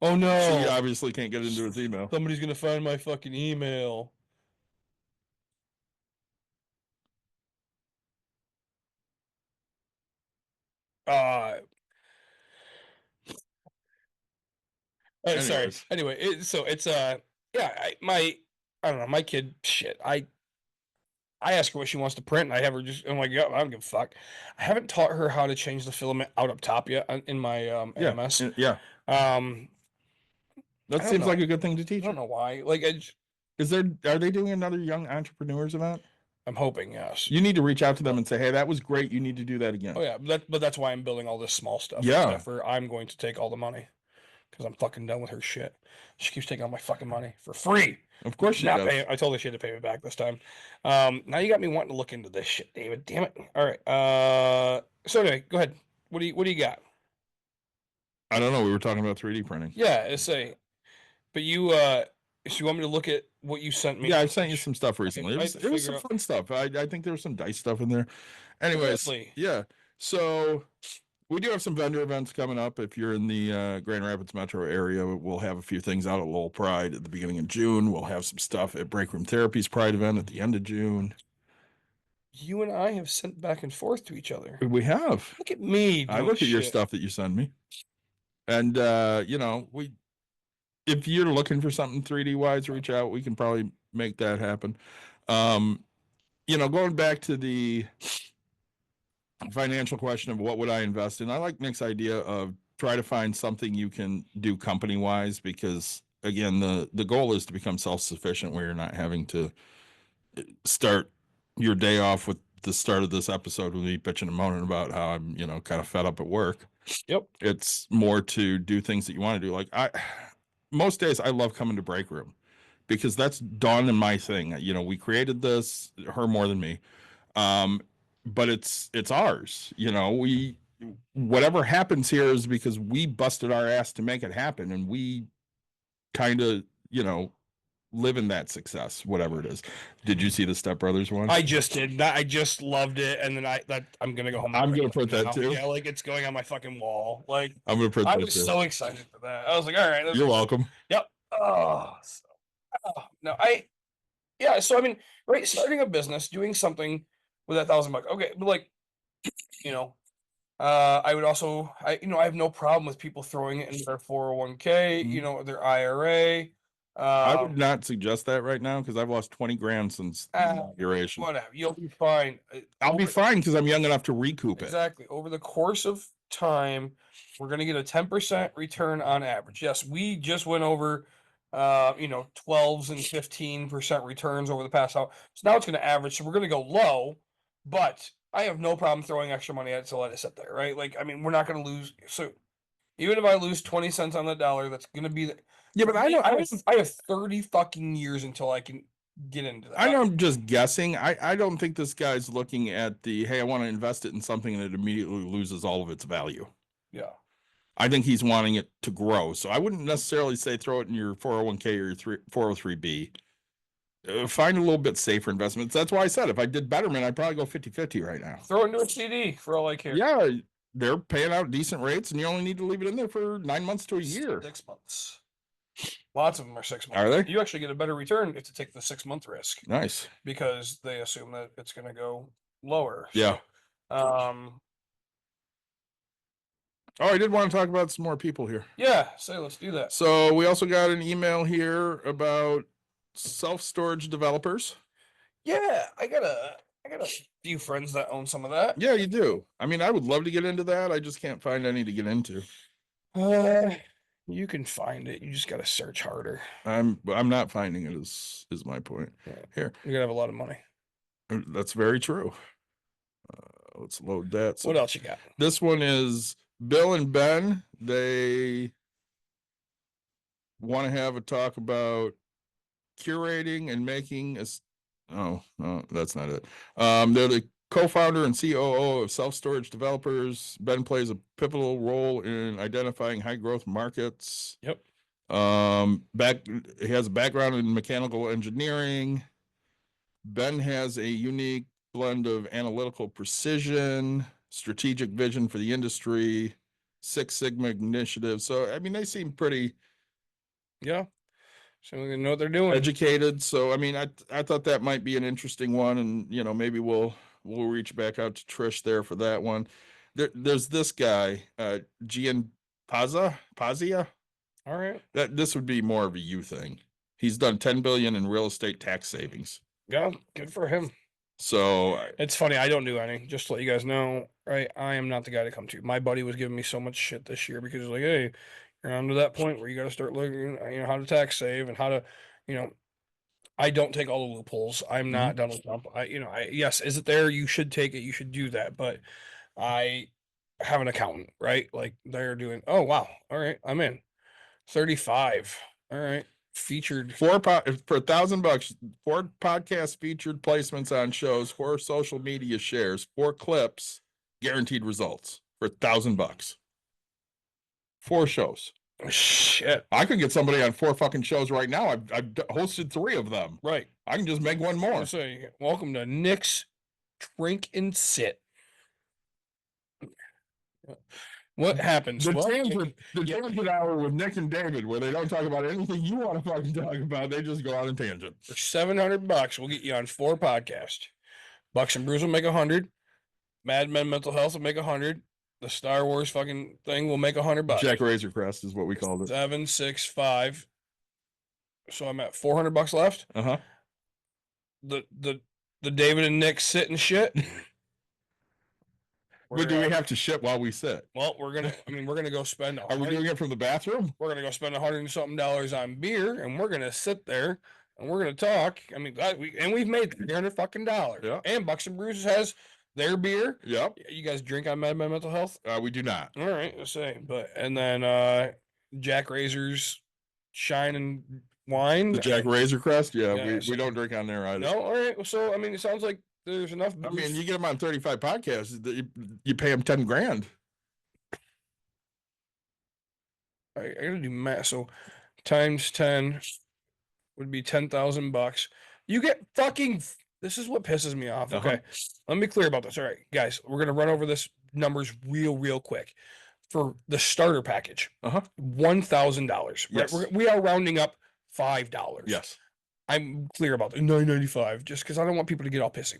Oh no! She obviously can't get into his email. Somebody's gonna find my fucking email. Sorry. Anyways. Anyway, it's yeah, I don't know, my kid shit. I ask her what she wants to print, and I have her I'm like, yeah, I don't give a fuck. I haven't taught her how to change the filament out up top yet in my Yeah, AMS. yeah. That don't seems know. like a good thing to I teach. don't know why. Like Are they doing another young entrepreneurs event? I'm hoping, yes. You need to reach out to them and say, "Hey, that was great. You need to do that again." Oh yeah, but that's why I'm building all this small stuff. Yeah. Except for I'm going to take all the money because I'm fucking done with her shit. She keeps taking all my fucking money for free. Of course she Not does. I told her she had to pay me back this time. Now you got me wanting to look into this shit, David. Damn it. All right. So anyway, go ahead. What do you got? I don't know. We were talking about 3D printing. Yeah, but you so you want me to look at what you sent me? Yeah, I sent you some stuff recently. I It was, have to it was figure some out- fun stuff. I think there was some dice stuff in there. Anyways, Really? yeah. So we do have some vendor events coming up. If you're in the Grand Rapids metro area, we'll have a few things out at Lowell Pride at the beginning of June. We'll have some stuff at Break Room Therapy's Pride event at the end of June. You and I have sent back and forth to each other. We have. Look at me. I doing look at your shit. stuff that you send me. And you know, we if you're looking for something 3D wise, reach out. We can probably make that happen. Going back to the financial question of what would I invest in, I like Nick's idea of try to find something you can do company wise, because again, the goal is to become self-sufficient where you're not having to start your day off with the start of this episode with me bitching and moaning about how I'm, kind of fed up at work. Yep. It's more to do things that you want to do. Like most days I love coming to break room because that's Dawn and my thing. We created this, her more than me. But it's ours. Whatever happens here is because we busted our ass to make it happen, and we kind of, live in that success, whatever it is. Did you see the Step Brothers one? I just did. I just loved it, and then I'm gonna go home. I'm gonna put that too. Yeah, like it's going on my fucking wall. Like I'm gonna put I that was too. so excited for that. I was like, all right, You're welcome. Yep. No, so I mean, right, starting a business, doing something with $1,000. Okay, but like, I would also, I have no problem with people throwing it in their 401k, their IRA. I would not suggest that right now because I've lost 20 grand since inauguration. Whatever, you'll be fine. I'll be fine because I'm young enough to recoup it. Exactly. Over the course of time, we're going to get a 10% return on average. Yes, we just went over 12s and 15% returns over the past hour. So now it's going to average. So we're going to go low, but I have no problem throwing extra money at it to let it sit there, right? Like, I mean, we're not going to lose. So even if I lose 20 cents on the dollar, that's going to be yeah, but I know I have 30 fucking years until I can get into that. I know I'm just guessing. I don't think this guy's looking at hey, I want to invest it in something that immediately loses all of its value. Yeah. I think he's wanting it to grow. So I wouldn't necessarily say throw it in your 401k or your 403b. Find a little bit safer investments. That's why I said if I did Betterment, I'd probably go 50-50 right now. Throw it into a CD for all I care. Yeah, they're paying out decent rates, and you only need to leave it in there for 9 months to a year. 6 months. Lots of them are 6 months. Are they? You actually get a better return if to take the 6 month risk. Nice. Because they assume that it's going to go lower. Yeah. So, oh, I did want to talk about some more people here. Yeah, let's do that. So we also got an email here about self-storage developers. Yeah, I got a few friends that own some of that. Yeah, you do. I mean, I would love to get into that. I just can't find any to get into. You can find it. You just got to search harder. I'm not finding it is my point. Yeah. Here. You got to have a lot of money. That's very true. Let's load that. So what else you got? This one is Bill and Ben. They want to have a talk about curating and making no, that's not it. They're the co-founder and COO of Self-Storage Developers. Ben plays a pivotal role in identifying high growth markets. Yep. He has a background in mechanical engineering. Ben has a unique blend of analytical precision, strategic vision for the industry, Six Sigma initiative. So, I mean, they seem pretty so they know what they're doing. Educated. So, I mean, I thought that might be an interesting one, and maybe we'll reach back out to Trish there for that one. There's this guy, Gian Pazia. All right. This would be more of a you thing. He's done $10 billion in real estate tax savings. Yeah, good for him. So it's funny. I don't do any. Just to let you guys know, right? I am not the guy to come to. My buddy was giving me so much shit this year because he's like, hey, you're on to that point where you got to start looking, how to tax save and how to, I don't take all the loopholes. I'm not Donald Trump. Yes, is it there? You should take it. You should do that. But I have an accountant, right? Like they're doing, oh, wow. All right. I'm in 35. All right. Featured for $1,000, 4 podcast featured placements on shows, 4 social media shares, 4 clips, guaranteed results for $1,000. 4 shows. Shit. I could get somebody on 4 fucking shows right now. I've hosted 3 of them. Right. I can just make one more. Say, welcome to Nick's Drink and Sit. What happens? The tangent hour with Nick and David, where they don't talk about anything you want to fucking talk about. They just go on a tangent. For $700, we'll get you on 4 podcasts. Bucks and Brews will make 100. Mad Men Mental Health will make 100. The Star Wars fucking thing will make $100. Jack Razorcrest is what we called it. 765 So I'm at $400 left. Uh-huh. The David and Nick sit and shit. But do we have to shit while we sit? Well, we're gonna go spend. Are we doing it from the bathroom? We're gonna go spend $100 and something on beer, and we're gonna sit there and we're gonna talk. I mean, we've made $300 fucking dollars. Yeah. And Bucks and Brews has their beer. Yep. You guys drink on Mad Men Mental Health? We do not. All right, let's say. And then Jack Razor's Shine and Wine. The Jack Razor Crest? Yeah, Yeah, we don't drink on there either. No, all right. So I mean, it sounds like there's enough. I mean, you get them on 35 podcasts, you pay them 10 grand. I gotta do math. So times 10 would be $10,000. You get fucking. This is what pisses me off. Okay, let me be clear about this. All right, guys, we're gonna run over this numbers real quick. For the starter package, $1,000. Yes. We are rounding up $5. Yes. I'm clear about the $9.95 just because I don't want people to get all pissy.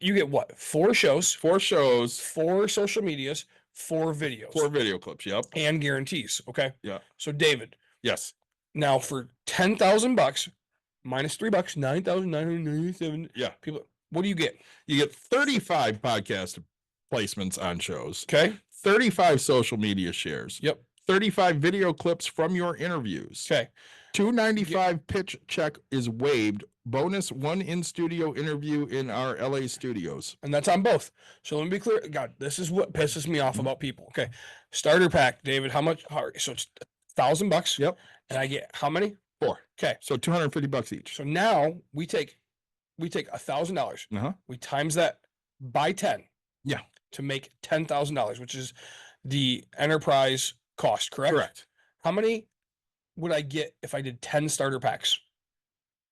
You get what? 4 shows, 4 shows, 4 social medias, 4 videos, 4 video clips. Yep. and guarantees. Okay. Yeah. So David, Yes. now for $10,000 minus $3, 9,997. Yeah. People, what do you get? You get 35 podcast placements on shows, Okay. 35 social media shares. Yep. 35 video clips from your interviews. Okay. $295 pitch check is waived. Bonus 1 in-studio interview in our LA studios. And that's on both. So let me be clear. God, this is what pisses me off about people. Okay. Starter pack, David, how much? So it's $1,000. Yep. And I get how many? 4. Okay. So $250 each. So now we take $1,000. Uh-huh. We times that by 10. Yeah. To make $10,000, which is the enterprise cost, correct? Correct. How many would I get if I did 10 starter packs?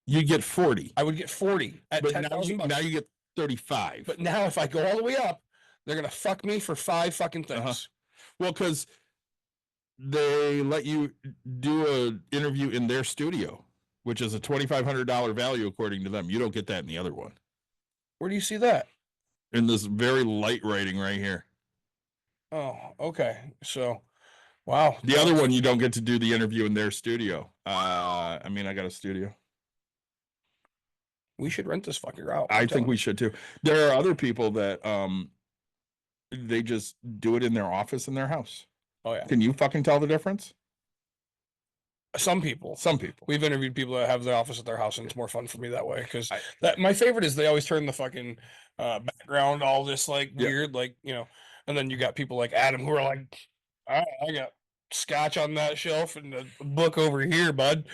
You get 40. I would get 40 at But $10,000. now you get 35. But now if I go all the way up, they're gonna fuck me for 5 fucking things. Uh-huh. Well, because they let you do an interview in their studio, which is a $2,500 value according to them. You don't get that in the other one. Where do you see that? In this very light writing right here. Oh, okay. So, wow. The other one, you don't get to do the interview in their studio. I got a studio. We should rent this fucker out. I think we should too. There are other people that they just do it in their office in their house. Oh yeah. Can you fucking tell the difference? Some people. Some people. We've interviewed people that have their office at their house, and it's more fun for me that way because I- that my favorite is they always turn the fucking background all this like Yeah. weird, like and then you got people like Adam who are like, I got scotch on that shelf and a book over here, bud.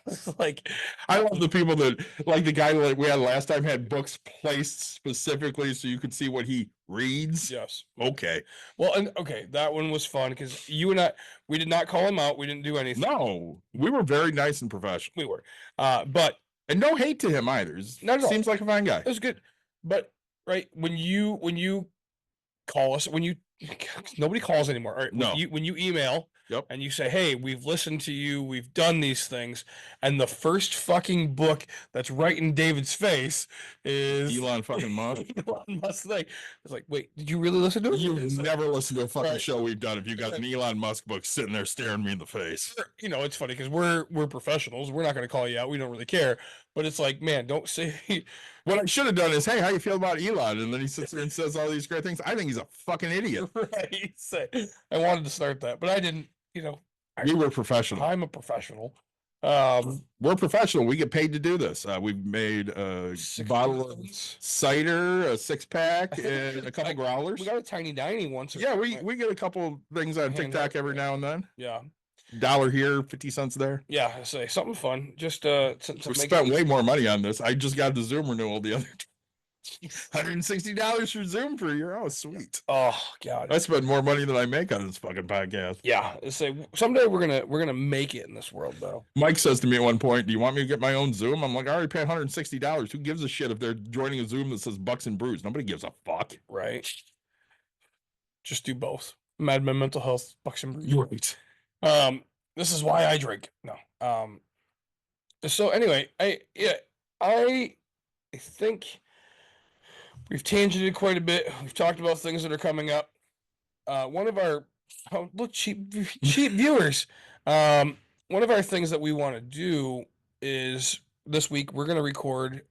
It's like I love the people that like the guy like we had last time had books placed specifically so you could see what he reads. yes. Okay. Well, and okay, that one was fun because you and I, we did not call him out. We didn't do anything. No, we were very nice and professional. We were, but And no hate to him either. Not at all. Seems like a fine guy. it was good. But right when you call us, nobody calls anymore. Right? No. When you email. Yep. And you say, hey, we've listened to you, we've done these things, and the first fucking book that's right in David's face is Elon fucking Musk. Elon Musk thing. It's like, wait, did you really listen to it? You've It's like, never listened to a fucking Right. show we've done if you got an Elon Musk book sitting there staring me in the face. it's funny because we're professionals. We're not going to call you out. We don't really care. But it's like, man, don't say. What I should have done is, hey, how you feel about Elon? And then he sits there and says all these great things. I think he's a fucking idiot. Right. Say, I wanted to start that, but I didn't. We were professional. I'm a professional. We're professional. We get paid to do this. We've made a 60 bottle of pounds. cider, a 6-pack, think and a couple growlers. We got a tiny dining once. Yeah, we get a couple things on Handheld, TikTok every yeah. now and then. Yeah. $1 here, 50 cents there. Yeah. I say something fun. Just to We make spent way more money on this. I just got the Zoom renewal the other day. $160 for Zoom for a year. Oh, sweet. Oh God. I spend more money than I make on this fucking podcast. Yeah. I say someday we're gonna make it in this world though. Mike says to me at one point, do you want me to get my own Zoom? I'm like, I already paid $160. Who gives a shit if they're joining a Zoom that says Bucks and Brews? Nobody gives a fuck. Right. Just do both. Mad Men Mental Health, Bucks and Brews. Right. This is why I drink. No. So anyway, I think we've tangented quite a bit. We've talked about things that are coming up. One of our cheap viewers. One of our things that we want to do is this week we're going to record.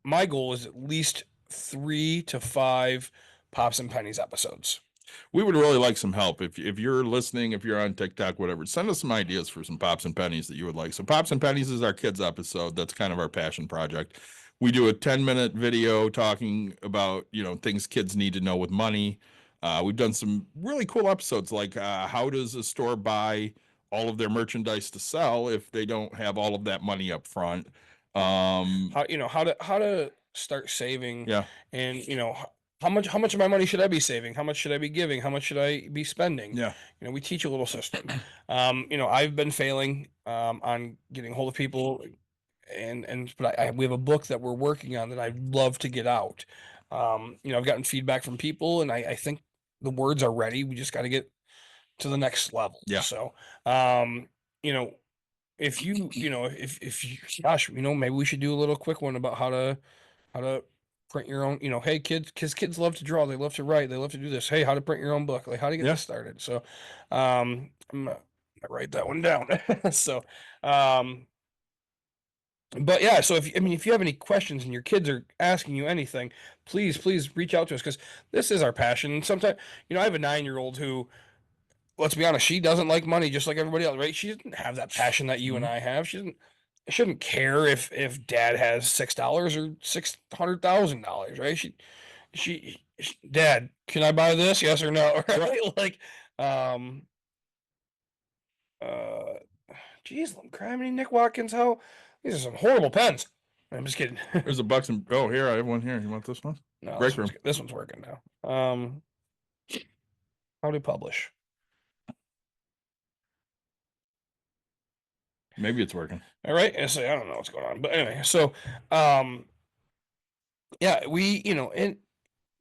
My goal is at least 3 to 5 Pops and Pennies episodes. We would really like some help. If you're listening, if you're on TikTok, whatever, send us some ideas for some Pops and Pennies that you would like. So Pops and Pennies is our kids episode. That's kind of our passion project. We do a 10-minute video talking about, things kids need to know with money. We've done some really cool episodes like how does a store buy all of their merchandise to sell if they don't have all of that money up front? How to start saving. Yeah. And how much of my money should I be saving? How much should I be giving? How much should I be spending? Yeah. We teach a little system. I've been failing on getting hold of people, but we have a book that we're working on that I'd love to get out. I've gotten feedback from people, and I think the words are ready. We just got to get to the next level. Yeah. So, if gosh, maybe we should do a little quick one about how to print your own, hey kids, because kids love to draw, they love to write, they love to do this. Hey, how to print your own book, like how to get this started. So I'm gonna write that one down. So but yeah, so if you have any questions and your kids are asking you anything, please reach out to us, because this is our passion. And sometimes, I have a 9-year-old who, let's be honest, she doesn't like money just like everybody else, right? She doesn't have that passion that you and I have. She shouldn't care if dad has $6 or $600,000, right? She, Dad, can I buy this? Yes or no? Right? Like, geez, criminy Nick Watkins, how these are some horrible pens. I'm just kidding. There's a bucks and here, I have one here. You want this one? No, Break room. This one's working now. How to publish? Maybe it's working. All right. I don't know what's going on, but anyway, so yeah, we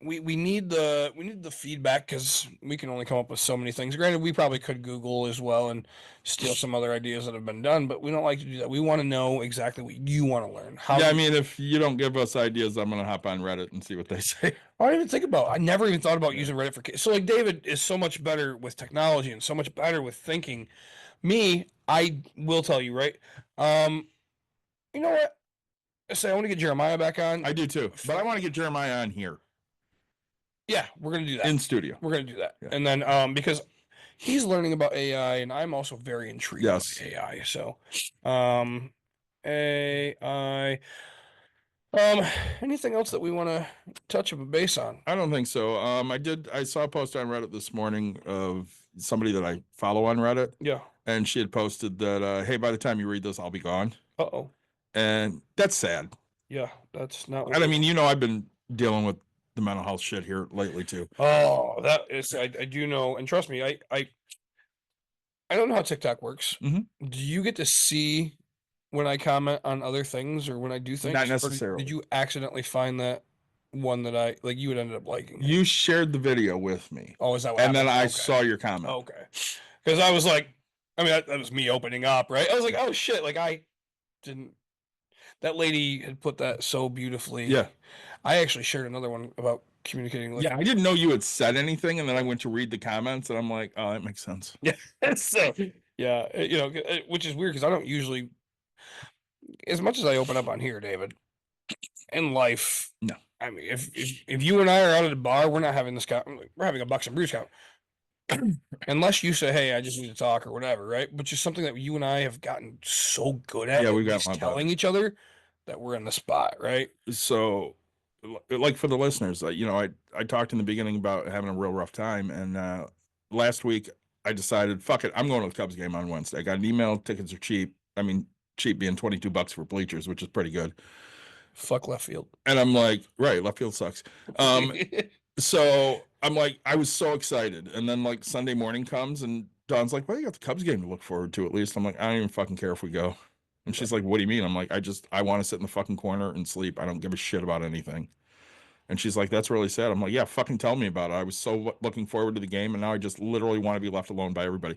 need the feedback, because we can only come up with so many things. Granted, we probably could Google as well and steal some other ideas that have been done, but we don't like to do that. We want to know exactly what you want to learn. If you don't give us ideas, I'm gonna hop on Reddit and see what they say. I don't even think about. I never even thought about using Reddit for kids. So like David is so much better with technology and so much better with thinking. Me, I will tell you, right? You know what? I want to get Jeremiah back on. I do too, but I want to get Jeremiah on here. Yeah, we're gonna do that in studio. We're gonna do that, yeah. And then because he's learning about AI, and I'm also very intrigued by AI. So, AI. Anything else that we want to touch a base on? I don't think so. I saw a post on Reddit this morning of somebody that I follow on Reddit. Yeah. And she had posted that, hey, by the time you read this, I'll be gone. Uh-oh. And that's sad. Yeah, that's not. And I mean, I've been dealing with the mental health shit here lately too. Oh, that is, I do know, and trust me, I don't know how TikTok works. Mm-hmm. Do you get to see when I comment on other things or when I do things? Not necessarily. Did you accidentally find that one that you would ended up liking? You shared the video with me. Oh, is that what happened? And then I saw your comment. Okay. Because I was like, that was me opening up, right? I was like, oh shit, like I didn't. That lady had put that so beautifully. Yeah. I actually shared another one about communicating. Yeah, I didn't know you had said anything, and then I went to read the comments, and I'm like, oh, that makes sense. Yeah. So, yeah, which is weird, because I don't usually, as much as I open up on here, David, in life. No. I mean, if you and I are out at a bar, we're not having this we're having a Bucks and Brews count. Unless you say, hey, I just need to talk or whatever, right? Which is something that you and I have gotten so good at. Yeah, we got telling each other that we're in the spot, right? So, like for the listeners, I talked in the beginning about having a real rough time, and last week I decided, fuck it, I'm going to the Cubs game on Wednesday. I got an email, tickets are cheap. I mean, cheap being $22 for bleachers, which is pretty good. Fuck left field. And I'm like, right, left field sucks. So I'm like, I was so excited. And then like Sunday morning comes and Dawn's like, well, you got the Cubs game to look forward to at least. I'm like, I don't even fucking care if we go. And she's like, what do you mean? I'm like, I want to sit in the fucking corner and sleep. I don't give a shit about anything. And she's like, that's really sad. I'm like, yeah, fucking tell me about it. I was so looking forward to the game, and now I just literally want to be left alone by everybody.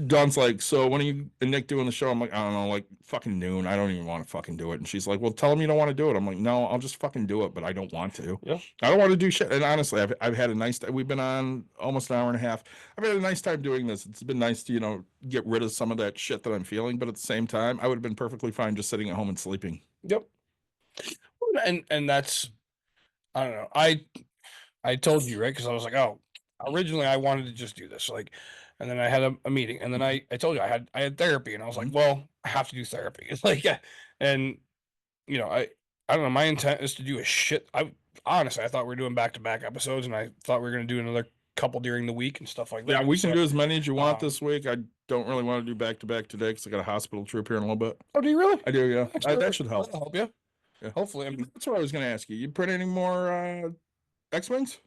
Dawn's like, so when are you and Nick doing the show? I'm like, I don't know, like fucking noon. I don't even want to fucking do it. And she's like, well, tell him you don't want to do it. I'm like, no, I'll just fucking do it, but I don't want to. Yeah. I don't want to do shit. And honestly, I've had a nice time. We've been on almost an hour and a half. I've had a nice time doing this. It's been nice to, get rid of some of that shit that I'm feeling. But at the same time, I would have been perfectly fine just sitting at home and sleeping. Yep. And that's, I don't know. I told you, right? Because I was like, oh, originally I wanted to just do this. Like, and then I had a meeting, and then I told you I had therapy, and I was like, well, I have to do therapy. It's like, yeah. And I don't know. My intent is to do a shit. Honestly, I thought we were doing back-to-back episodes, and I thought we were going to do another couple during the week and stuff like that. Yeah, we can So, do as many as you want this week. I don't really want to do back to back today because I got a hospital trip here in a little bit. Oh, do you really? I do, yeah. Actually, That should help. that'll help you. Yeah. Hopefully. That's what I was going to ask you. You print any more X-Wings?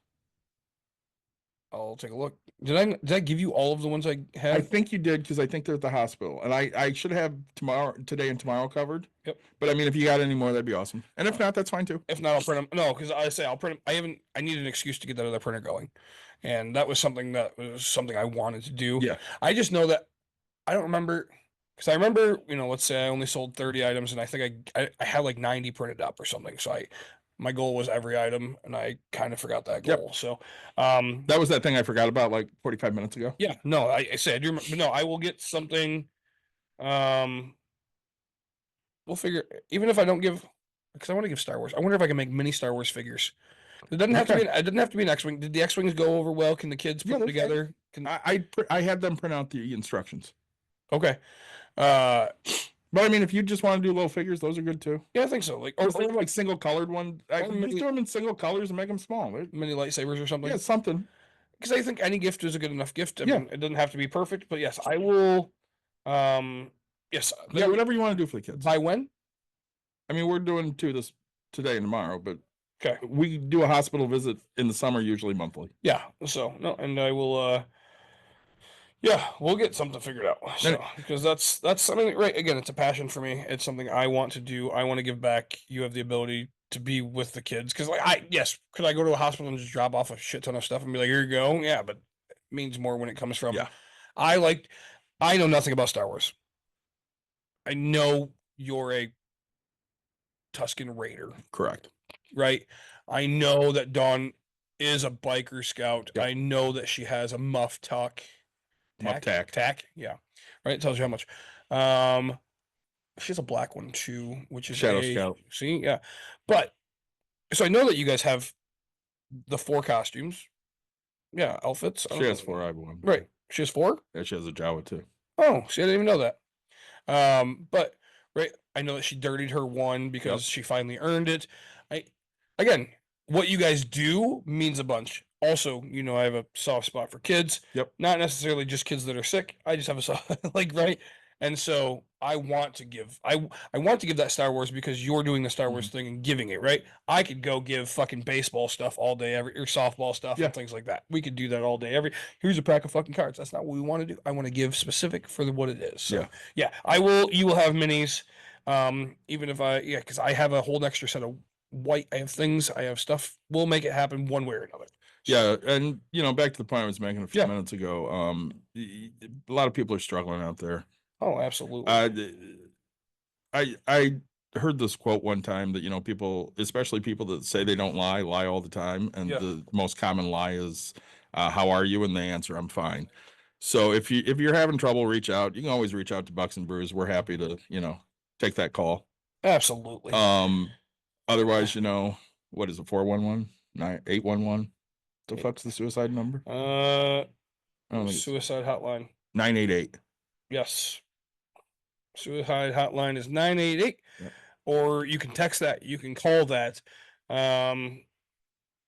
I'll take a look. Did I give you all of the ones I I had? think you did because I think they're at the hospital, and I should have today and tomorrow covered. Yep. But I mean, if you got any more, that'd be awesome. And if not, that's fine too. If not, I'll print them. No, because I'll print them. I need an excuse to get that other printer going. And that was something I wanted to do. Yeah. I just know that I don't remember, because I remember, let's say I only sold 30 items, and I think I had like 90 printed up or something. So my goal was every item, and I kind of forgot that Yep. goal. So, That was that thing I forgot about like 45 minutes ago. yeah, no, I said, do remember, but no, I will get something. We'll figure, even if I don't give, because I want to give Star Wars. I wonder if I can make mini Star Wars figures. It doesn't have to be. It doesn't have to be an X-wing. Did the X-wings go over well? Can the kids put Yeah, them they're fine. together? Can I had them print out the instructions. okay. But I mean, if you just want to do little figures, those are good too. Yeah, I think so. Like Or or like single colored one. I or can mini- just do them in single colors and make them small. mini lightsabers or something. Yeah, something. Because I think any gift is a good enough gift. I Yeah. mean, it doesn't have to be perfect, but yes, I will. Yes. Yeah, whatever you want to do for the kids. By when? I mean, we're doing today and tomorrow, but Okay. we do a hospital visit in the summer, usually monthly. Yeah. So no, and I will. Yeah, we'll get something figured out. So because that's something, right? Again, it's a passion for me. It's something I want to do. I want to give back. You have the ability to be with the kids, because could I go to a hospital and just drop off a shit ton of stuff and be like, here you go? Yeah, but it means more when it comes from. Yeah. I know nothing about Star Wars. I know you're a Tusken Raider, Correct. right? I know that Dawn is a biker scout. Yep. I know that she has a muff tuck. Muff tack. Tack, yeah. Right, it tells you how much. She has a black one too, which is Shadow Scout. See, yeah. But so I know that you guys have the 4 costumes. Yeah, outfits. I She don't has know. 4, I have 1. Right. She has 4? Yeah, she has a Jawa too. Oh, see, I didn't even know that. But right, I know that she dirtied her one because she finally earned it. Again, what you guys do means a bunch. Also, I have a soft spot for kids. Yep. Not necessarily just kids that are sick. I just have a soft right. And so I want to give I want to give that Star Wars because you're doing the Star Wars thing and giving it, right? I could go give fucking baseball stuff all day, or softball stuff Yeah. and things like that. We could do that all day. Here's a pack of fucking cards. That's not what we want to do. I want to give specific for what it is. So, yeah, you will have minis. Even if because I have a whole extra set of white. I have stuff. We'll make it happen one way or another. Yeah, and back to the point I was making a few Yeah. minutes ago. A lot of people are struggling out there. Oh, absolutely. I heard this quote one time that people, especially people that say they don't lie all the time, and Yeah. the most common lie is, "How are you?" and they answer, "I'm fine." So if you're having trouble, reach out. You can always reach out to Bucks and Brews. We're happy to take that call. Absolutely. Otherwise, what is it? 411-811. The fuck's the suicide number? I don't think it's Suicide hotline. 988. Yes. Suicide hotline is 988. Yep. Or you can text that. You can call that.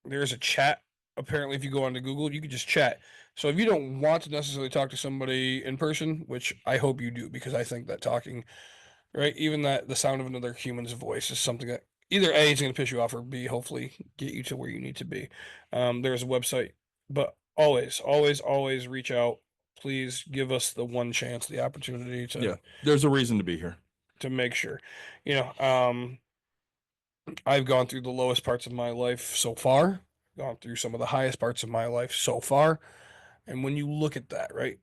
There's a chat. Apparently, if you go onto Google, you can just chat. So if you don't want to necessarily talk to somebody in person, which I hope you do, because I think that talking, right, even that the sound of another human's voice is something that either A, is going to piss you off, or B, hopefully get you to where you need to be. There's a website, but always, always, always reach out. Please give us the one chance, the opportunity to Yeah, there's a reason to be here. to make sure. I've gone through the lowest parts of my life so far, gone through some of the highest parts of my life so far. And when you look at that, right,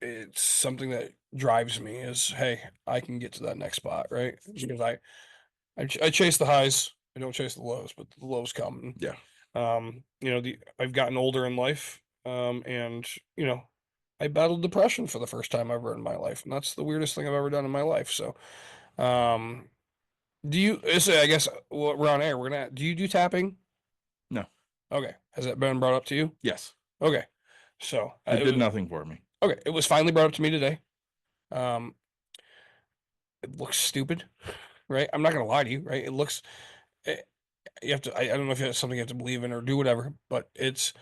it's something that drives me is, hey, I can get to that next spot, right? Because I chase the highs, I don't chase the lows, but the lows come. Yeah. I've gotten older in life, and I battled depression for the first time ever in my life, and that's the weirdest thing I've ever done in my life. So, um, I guess we're on air. Do you do tapping? No. Okay. Has that been brought up to you? Yes. Okay. So It did nothing for me. Okay, it was finally brought up to me today. It looks stupid, right? I'm not gonna lie to you, right? It looks. You have to. I don't know if it's something you have to believe in or do whatever, but it's.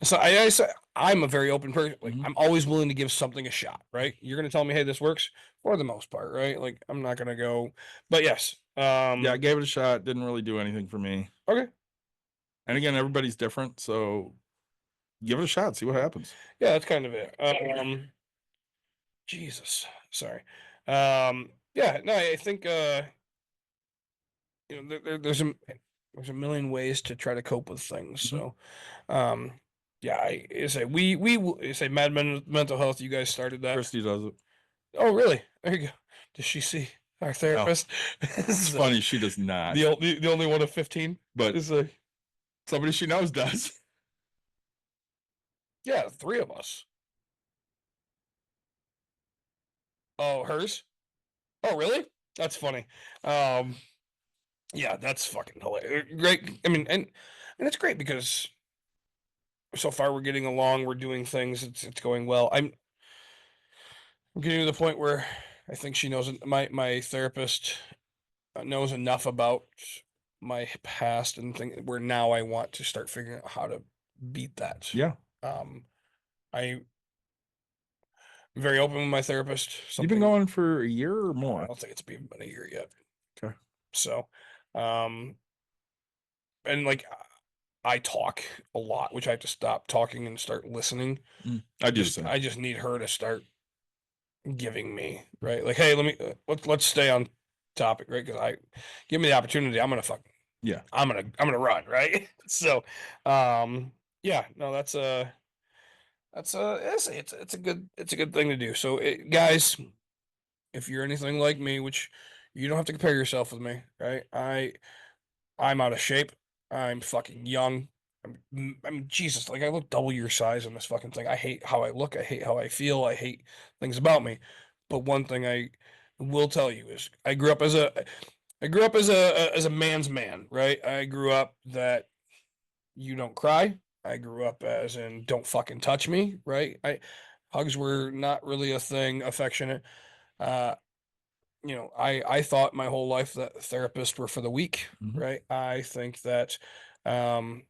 So I say I'm a very open person. Like Mhm. I'm always willing to give something a shot, right? You're gonna tell me, hey, this works for the most part, right? Like I'm not gonna go, but yes. Yeah, I gave it a shot. Didn't really do anything for me. Okay. And again, everybody's different, so give it a shot. See what happens. Yeah, that's kind of it. Jesus, sorry. Yeah, no, I think there's a million ways to try to cope with things. Mhm. So, yeah, I say I say Mad Men Mental Health. You guys started that. Christy does it. Oh, really? There you go. Does she see our therapist? It's funny, she does not. The only one of 15, But is somebody she knows does. yeah, 3 of us. Oh, hers? Oh, really? That's funny. Yeah, that's fucking hilarious. Great. I mean, and it's great because so far we're getting along, we're doing things, it's going well. I'm getting to the point where I think she knows my therapist knows enough about my past and thing where now I want to start figuring out how to beat that. Yeah. I'm very open with my therapist. You've been something- going for a year or I more. don't think it's been a year yet. Okay. So, and like I talk a lot, which I have to stop talking and start listening. I do the same. I just need her to start giving me, right? Like, hey, let me let's stay on topic, right? Because I give me the opportunity, I'm gonna Yeah. I'm gonna run, right? So, yeah, no, that's it's a good thing to do. So, guys, if you're anything like me, which you don't have to compare yourself with me, right? I'm out of shape. I'm fucking young. I'm Jesus. Like I look double your size on this fucking thing. I hate how I look. I hate how I feel. I hate things about me. But one thing I will tell you is I grew up as a man's man, right? I grew up that you don't cry. I grew up as in don't fucking touch me, right? Hugs were not really a thing, affectionate. Uh I thought my whole life that therapists were for the weak, Mhm. right? I think that um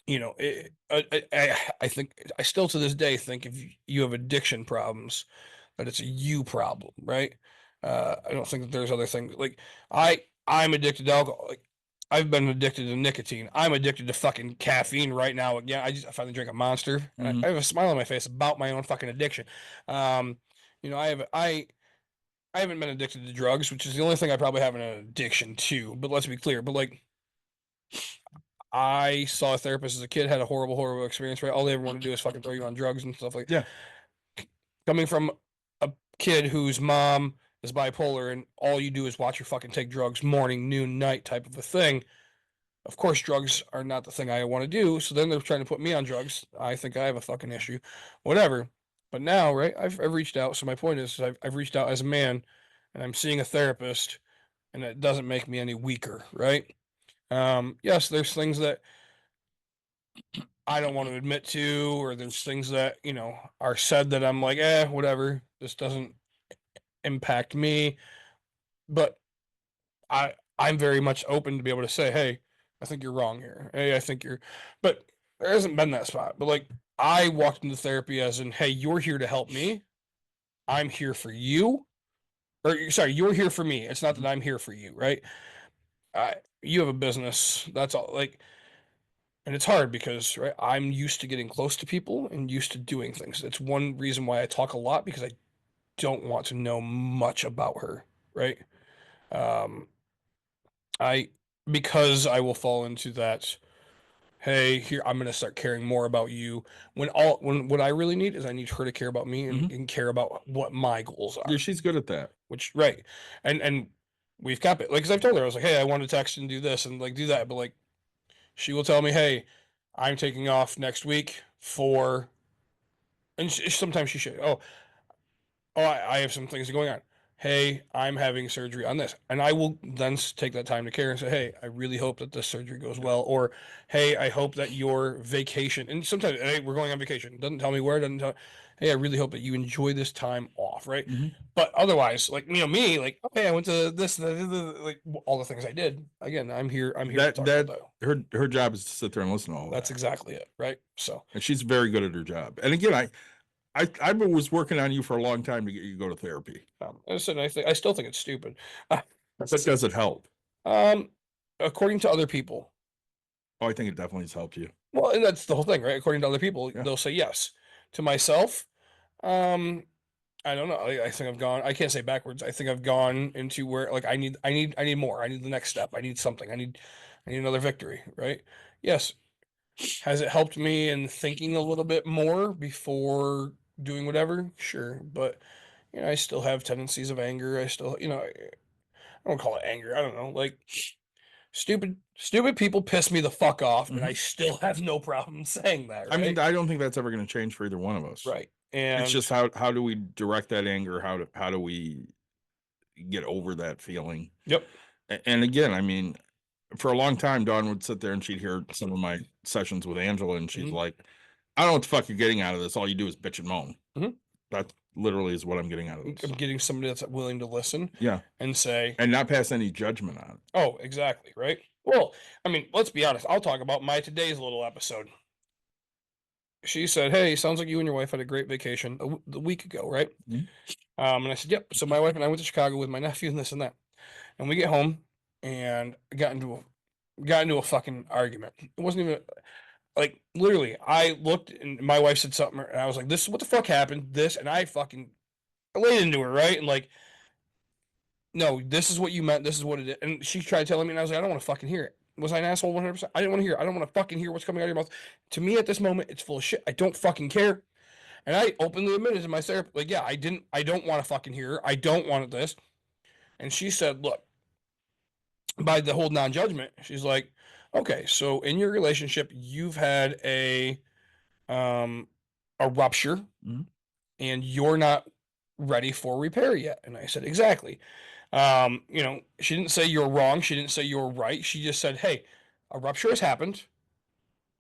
I think I still to this day think if you have addiction problems, that it's a you problem, right? I don't think that there's other things like I'm addicted to alcohol. Like I've been addicted to nicotine. I'm addicted to fucking caffeine right now. Again, I finally drank a Monster, and I have a smile on my face about my own fucking addiction. I haven't been addicted to drugs, which is the only thing I probably have an addiction to. But let's be clear. But like, I saw a therapist as a kid, had a horrible, horrible experience. Right, all they ever want to do is fucking throw you on drugs and stuff like that. Yeah. Coming from a kid whose mom is bipolar, and all you do is watch her fucking take drugs morning, noon, night type of a thing. Of course, drugs are not the thing I want to do. So then they're trying to put me on drugs. I think I have a fucking issue, whatever. But now, right, I've reached out. So my point is, I've reached out as a man, and I'm seeing a therapist, and it doesn't make me any weaker, right? Yes, there's things that I don't want to admit to, or there's things that are said that I'm like, whatever. This doesn't impact me, but I'm very much open to be able to say, hey, I think you're wrong here. Hey, I think you're, but there hasn't been that spot. But like, I walked into therapy as in, hey, you're here to help me. I'm here for you. Or sorry, you're here for me. It's not that I'm here for you, right? You have a business. That's all. Like, and it's hard because right, I'm used to getting close to people and used to doing things. It's one reason why I talk a lot because I don't want to know much about her, right? I because I will fall into that. hey, here, I'm gonna start caring more about you. When what I really need is I need her to care about me and care about what my goals are. Yeah, she's good at that. Which right. And we've kept it. Like, cause I've told her, I was like, hey, I want to text and do this and like do that. But like she will tell me, hey, I'm taking off next week for and sometimes she should, I have some things going on. Hey, I'm having surgery on this. And I will then take that time to care and say, hey, I really hope that this surgery goes well. Or, hey, I hope that your vacation, and sometimes, hey, we're going on vacation. Doesn't tell me where, doesn't tell, hey, I really hope that you enjoy this time off, right? But otherwise, like, me, like, okay, I went to this, like, all the things I did. Again, I'm here to talk about that. Her job is to sit there and listen to all That's that. exactly it, right? So, And she's very good at her job. And again, I was working on you for a long time to get you to go to therapy. I still think it's stupid. But does it help? According to other people. Oh, I think it definitely has helped you. Well, and that's the whole thing, right? According to other people, Yeah. they'll say yes. To myself, I don't know. I think I've gone. I can't say backwards. I think I've gone into where like I need more. I need the next step. I need something. I need another victory, right? Yes. Has it helped me in thinking a little bit more before doing whatever? Sure, but I still have tendencies of anger. I still, I don't call it anger. I don't know, like stupid people piss me the fuck off, and I still have no problem saying that. Right? I mean, I don't think that's ever going to change for either one of us. Right. And it's just how do we direct that anger? How do we get over that feeling? Yep. And again, I mean, for a long time, Dawn would sit there and she'd hear some of my sessions with Angela, and she's like, I don't know what the fuck you're getting out of this. All you do is bitch and moan. That literally is what I'm getting out of this. I'm getting somebody that's willing to listen. Yeah. And say. And not pass any judgment on it. Oh, exactly. Right. Well, I mean, let's be honest. I'll talk about my today's little episode. She said, hey, sounds like you and your wife had a great vacation a week ago, right? And I said, yep. So my wife and I went to Chicago with my nephew and this and that. And we get home and got into a fucking argument. It wasn't even like literally. I looked and my wife said something, and I was like, "This is what the fuck happened." This, and I fucking laid into her, right? And like, no, this is what you meant. This is what it is. And she tried telling me, and I was like, I don't want to fucking hear it. Was I an asshole 100%? I didn't want to hear it. I don't want to fucking hear what's coming out of your mouth. To me, at this moment, it's full of shit. I don't fucking care. And I openly admitted to my therapist, like, yeah, I don't want to fucking hear her. I don't want this. And she said, look, by the whole non-judgment, she's like, okay, so in your relationship, you've had a rupture and you're not ready for repair yet. And I said, exactly. She didn't say you're wrong. She didn't say you're right. She just said, hey, a rupture has happened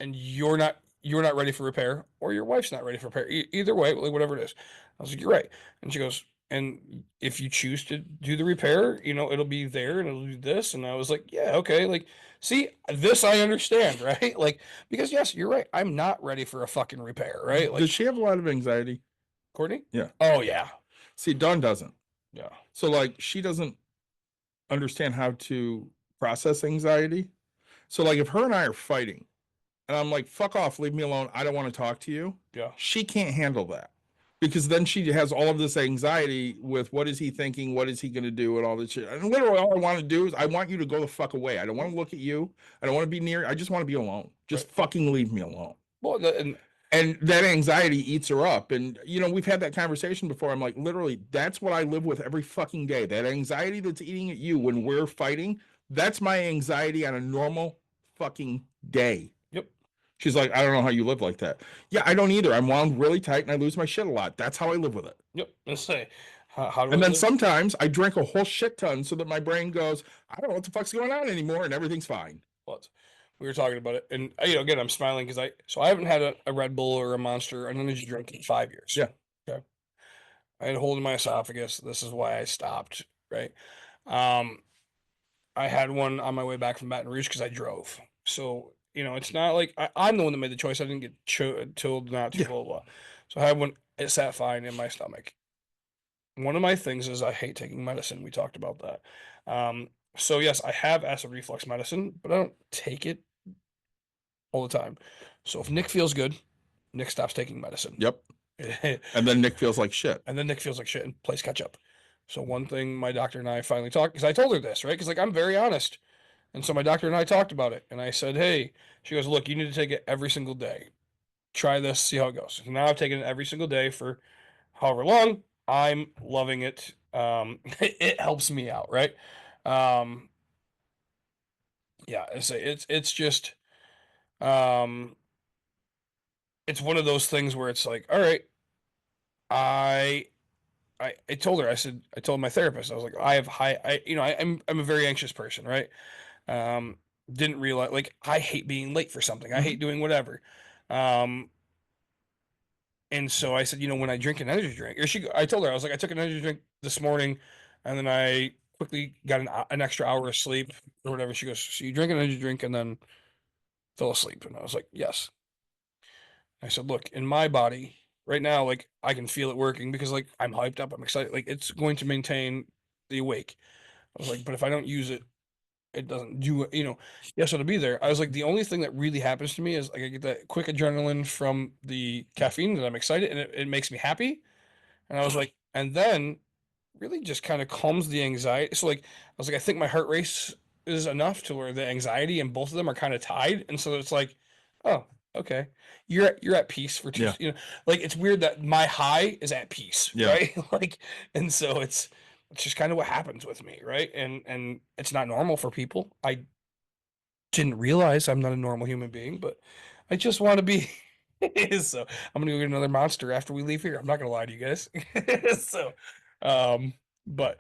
and you're not ready for repair, or your wife's not ready for repair. Either way, like whatever it is. I was like, you're right. And she goes, and if you choose to do the repair, it'll be there and it'll do this. And I was like, yeah, okay. Like, see, this I understand, right? Like, because yes, you're right. I'm not ready for a fucking repair, right? Like, does she have a lot of anxiety? Courtney? Yeah. Oh, yeah. See, Dawn doesn't. Yeah. So like, she doesn't understand how to process anxiety. So like, if her and I are fighting and I'm like, fuck off, leave me alone, I don't want to talk to you. Yeah. She can't handle that. Because then she has all of this anxiety with what is he thinking? What is he going to do? And all this shit. And literally all I want to do is I want you to go the fuck away. I don't want to look at you. I don't want to be near. I just want to be alone. Just fucking leave me alone. Well, and that anxiety eats her up. And, we've had that conversation before. I'm like, literally, that's what I live with every fucking day. That anxiety that's eating at you when we're fighting, that's my anxiety on a normal fucking day. She's like, I don't know how you live like that. Yeah, I don't either. I'm wound really tight and I lose my shit a lot. That's how I live with it. Yep. Let's say, how do and then sometimes I drink a whole shit ton so that my brain goes, I don't know what the fuck's going on anymore, and everything's fine. What? We were talking about it, and again, I'm smiling because I haven't had a Red Bull or a Monster, an energy drink in 5 years. Yeah. Okay. I had a hole in my esophagus. This is why I stopped. Right. I had one on my way back from Baton Rouge because I drove. So. It's not like I'm the one that made the choice. I didn't get told not to, blah, blah, blah. So I had one, it sat fine in my stomach. One of my things is I hate taking medicine. We talked about that. So yes, I have acid reflux medicine, but I don't take it all the time. So if Nick feels good, Nick stops taking medicine. Yep. And then Nick feels like shit. And plays catch up. So one thing my doctor and I finally talked, because I told her this, right? Because I'm very honest. And so my doctor and I talked about it. And I said, hey, she goes, look, you need to take it every single day. Try this, see how it goes. So now I've taken it every single day for however long. I'm loving it. It helps me out, right? Yeah, it's just it's one of those things where it's like, all right, I told her, I told my therapist, I was like, I'm a very anxious person, right? Didn't realize, like, I hate being late for something. I hate doing whatever. And so I said, when I drink an energy drink, I told her, I was like, I took an energy drink this morning, and then I quickly got an extra hour of sleep or whatever. She goes, so you drink an energy drink and then fell asleep? And I was like, yes. I said, look, in my body right now, like, I can feel it working because, like, I'm hyped up, I'm excited, like, it's going to maintain the awake. I was like, but if I don't use it, it doesn't do, yes, it'll be there. I was like, the only thing that really happens to me is, like, I get that quick adrenaline from the caffeine that I'm excited, and it makes me happy. And I was like, and then really just kind of calms the anxiety. So, like, I was like, I think my heart rate is enough to where the anxiety and both of them are kind of tied. And so it's like, oh, okay, you're at peace for two, like, it's weird that my high is at peace, right? Like, and so it's just kind of what happens with me, right? And it's not normal for people. I didn't realize I'm not a normal human being, but I just want to be. So I'm gonna go get another Monster after we leave here. I'm not gonna lie to you guys. So, but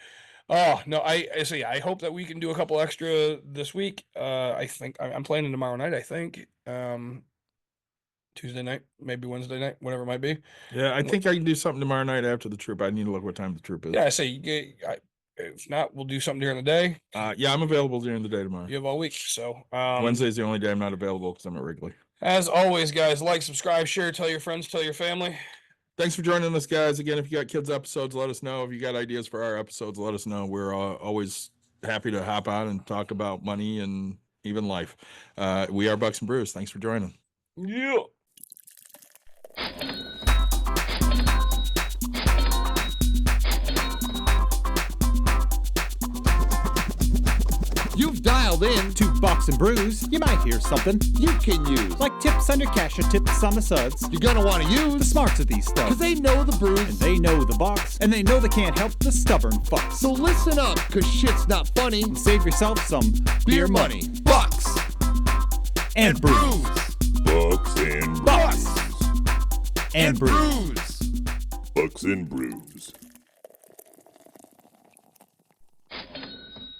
oh no, I hope that we can do a couple extra this week. I think I'm planning tomorrow night. I think Tuesday night, maybe Wednesday night, whatever it might be. Yeah, I think I can do something tomorrow night after the troop. I need to look what time the troop is. Yeah, I say, if not, we'll do something during the day. Yeah, I'm available during the day tomorrow. You have all week. So Wednesday's the only day I'm not available because I'm at Wrigley. As always, guys, like, subscribe, share, tell your friends, tell your family. Thanks for joining us, guys. Again, if you got kids episodes, let us know. If you got ideas for our episodes, let us know. We're always happy to hop on and talk about money and even life. We are Bucks and Brews. Thanks for joining. Yeah. You've dialed in To Bucks and Brews, you might hear something you can use. like tips on your cash or tips on the suds. You're gonna want to The use smarts of these because stuff. they know the brews. And they know the Bucks, and they know they can't help the stubborn fucks. So listen up, cause shit's not funny. And save yourself some Beer money, bucks, and brews. Bucks and Bucks Brews. and brews. brews. Bucks and Brews.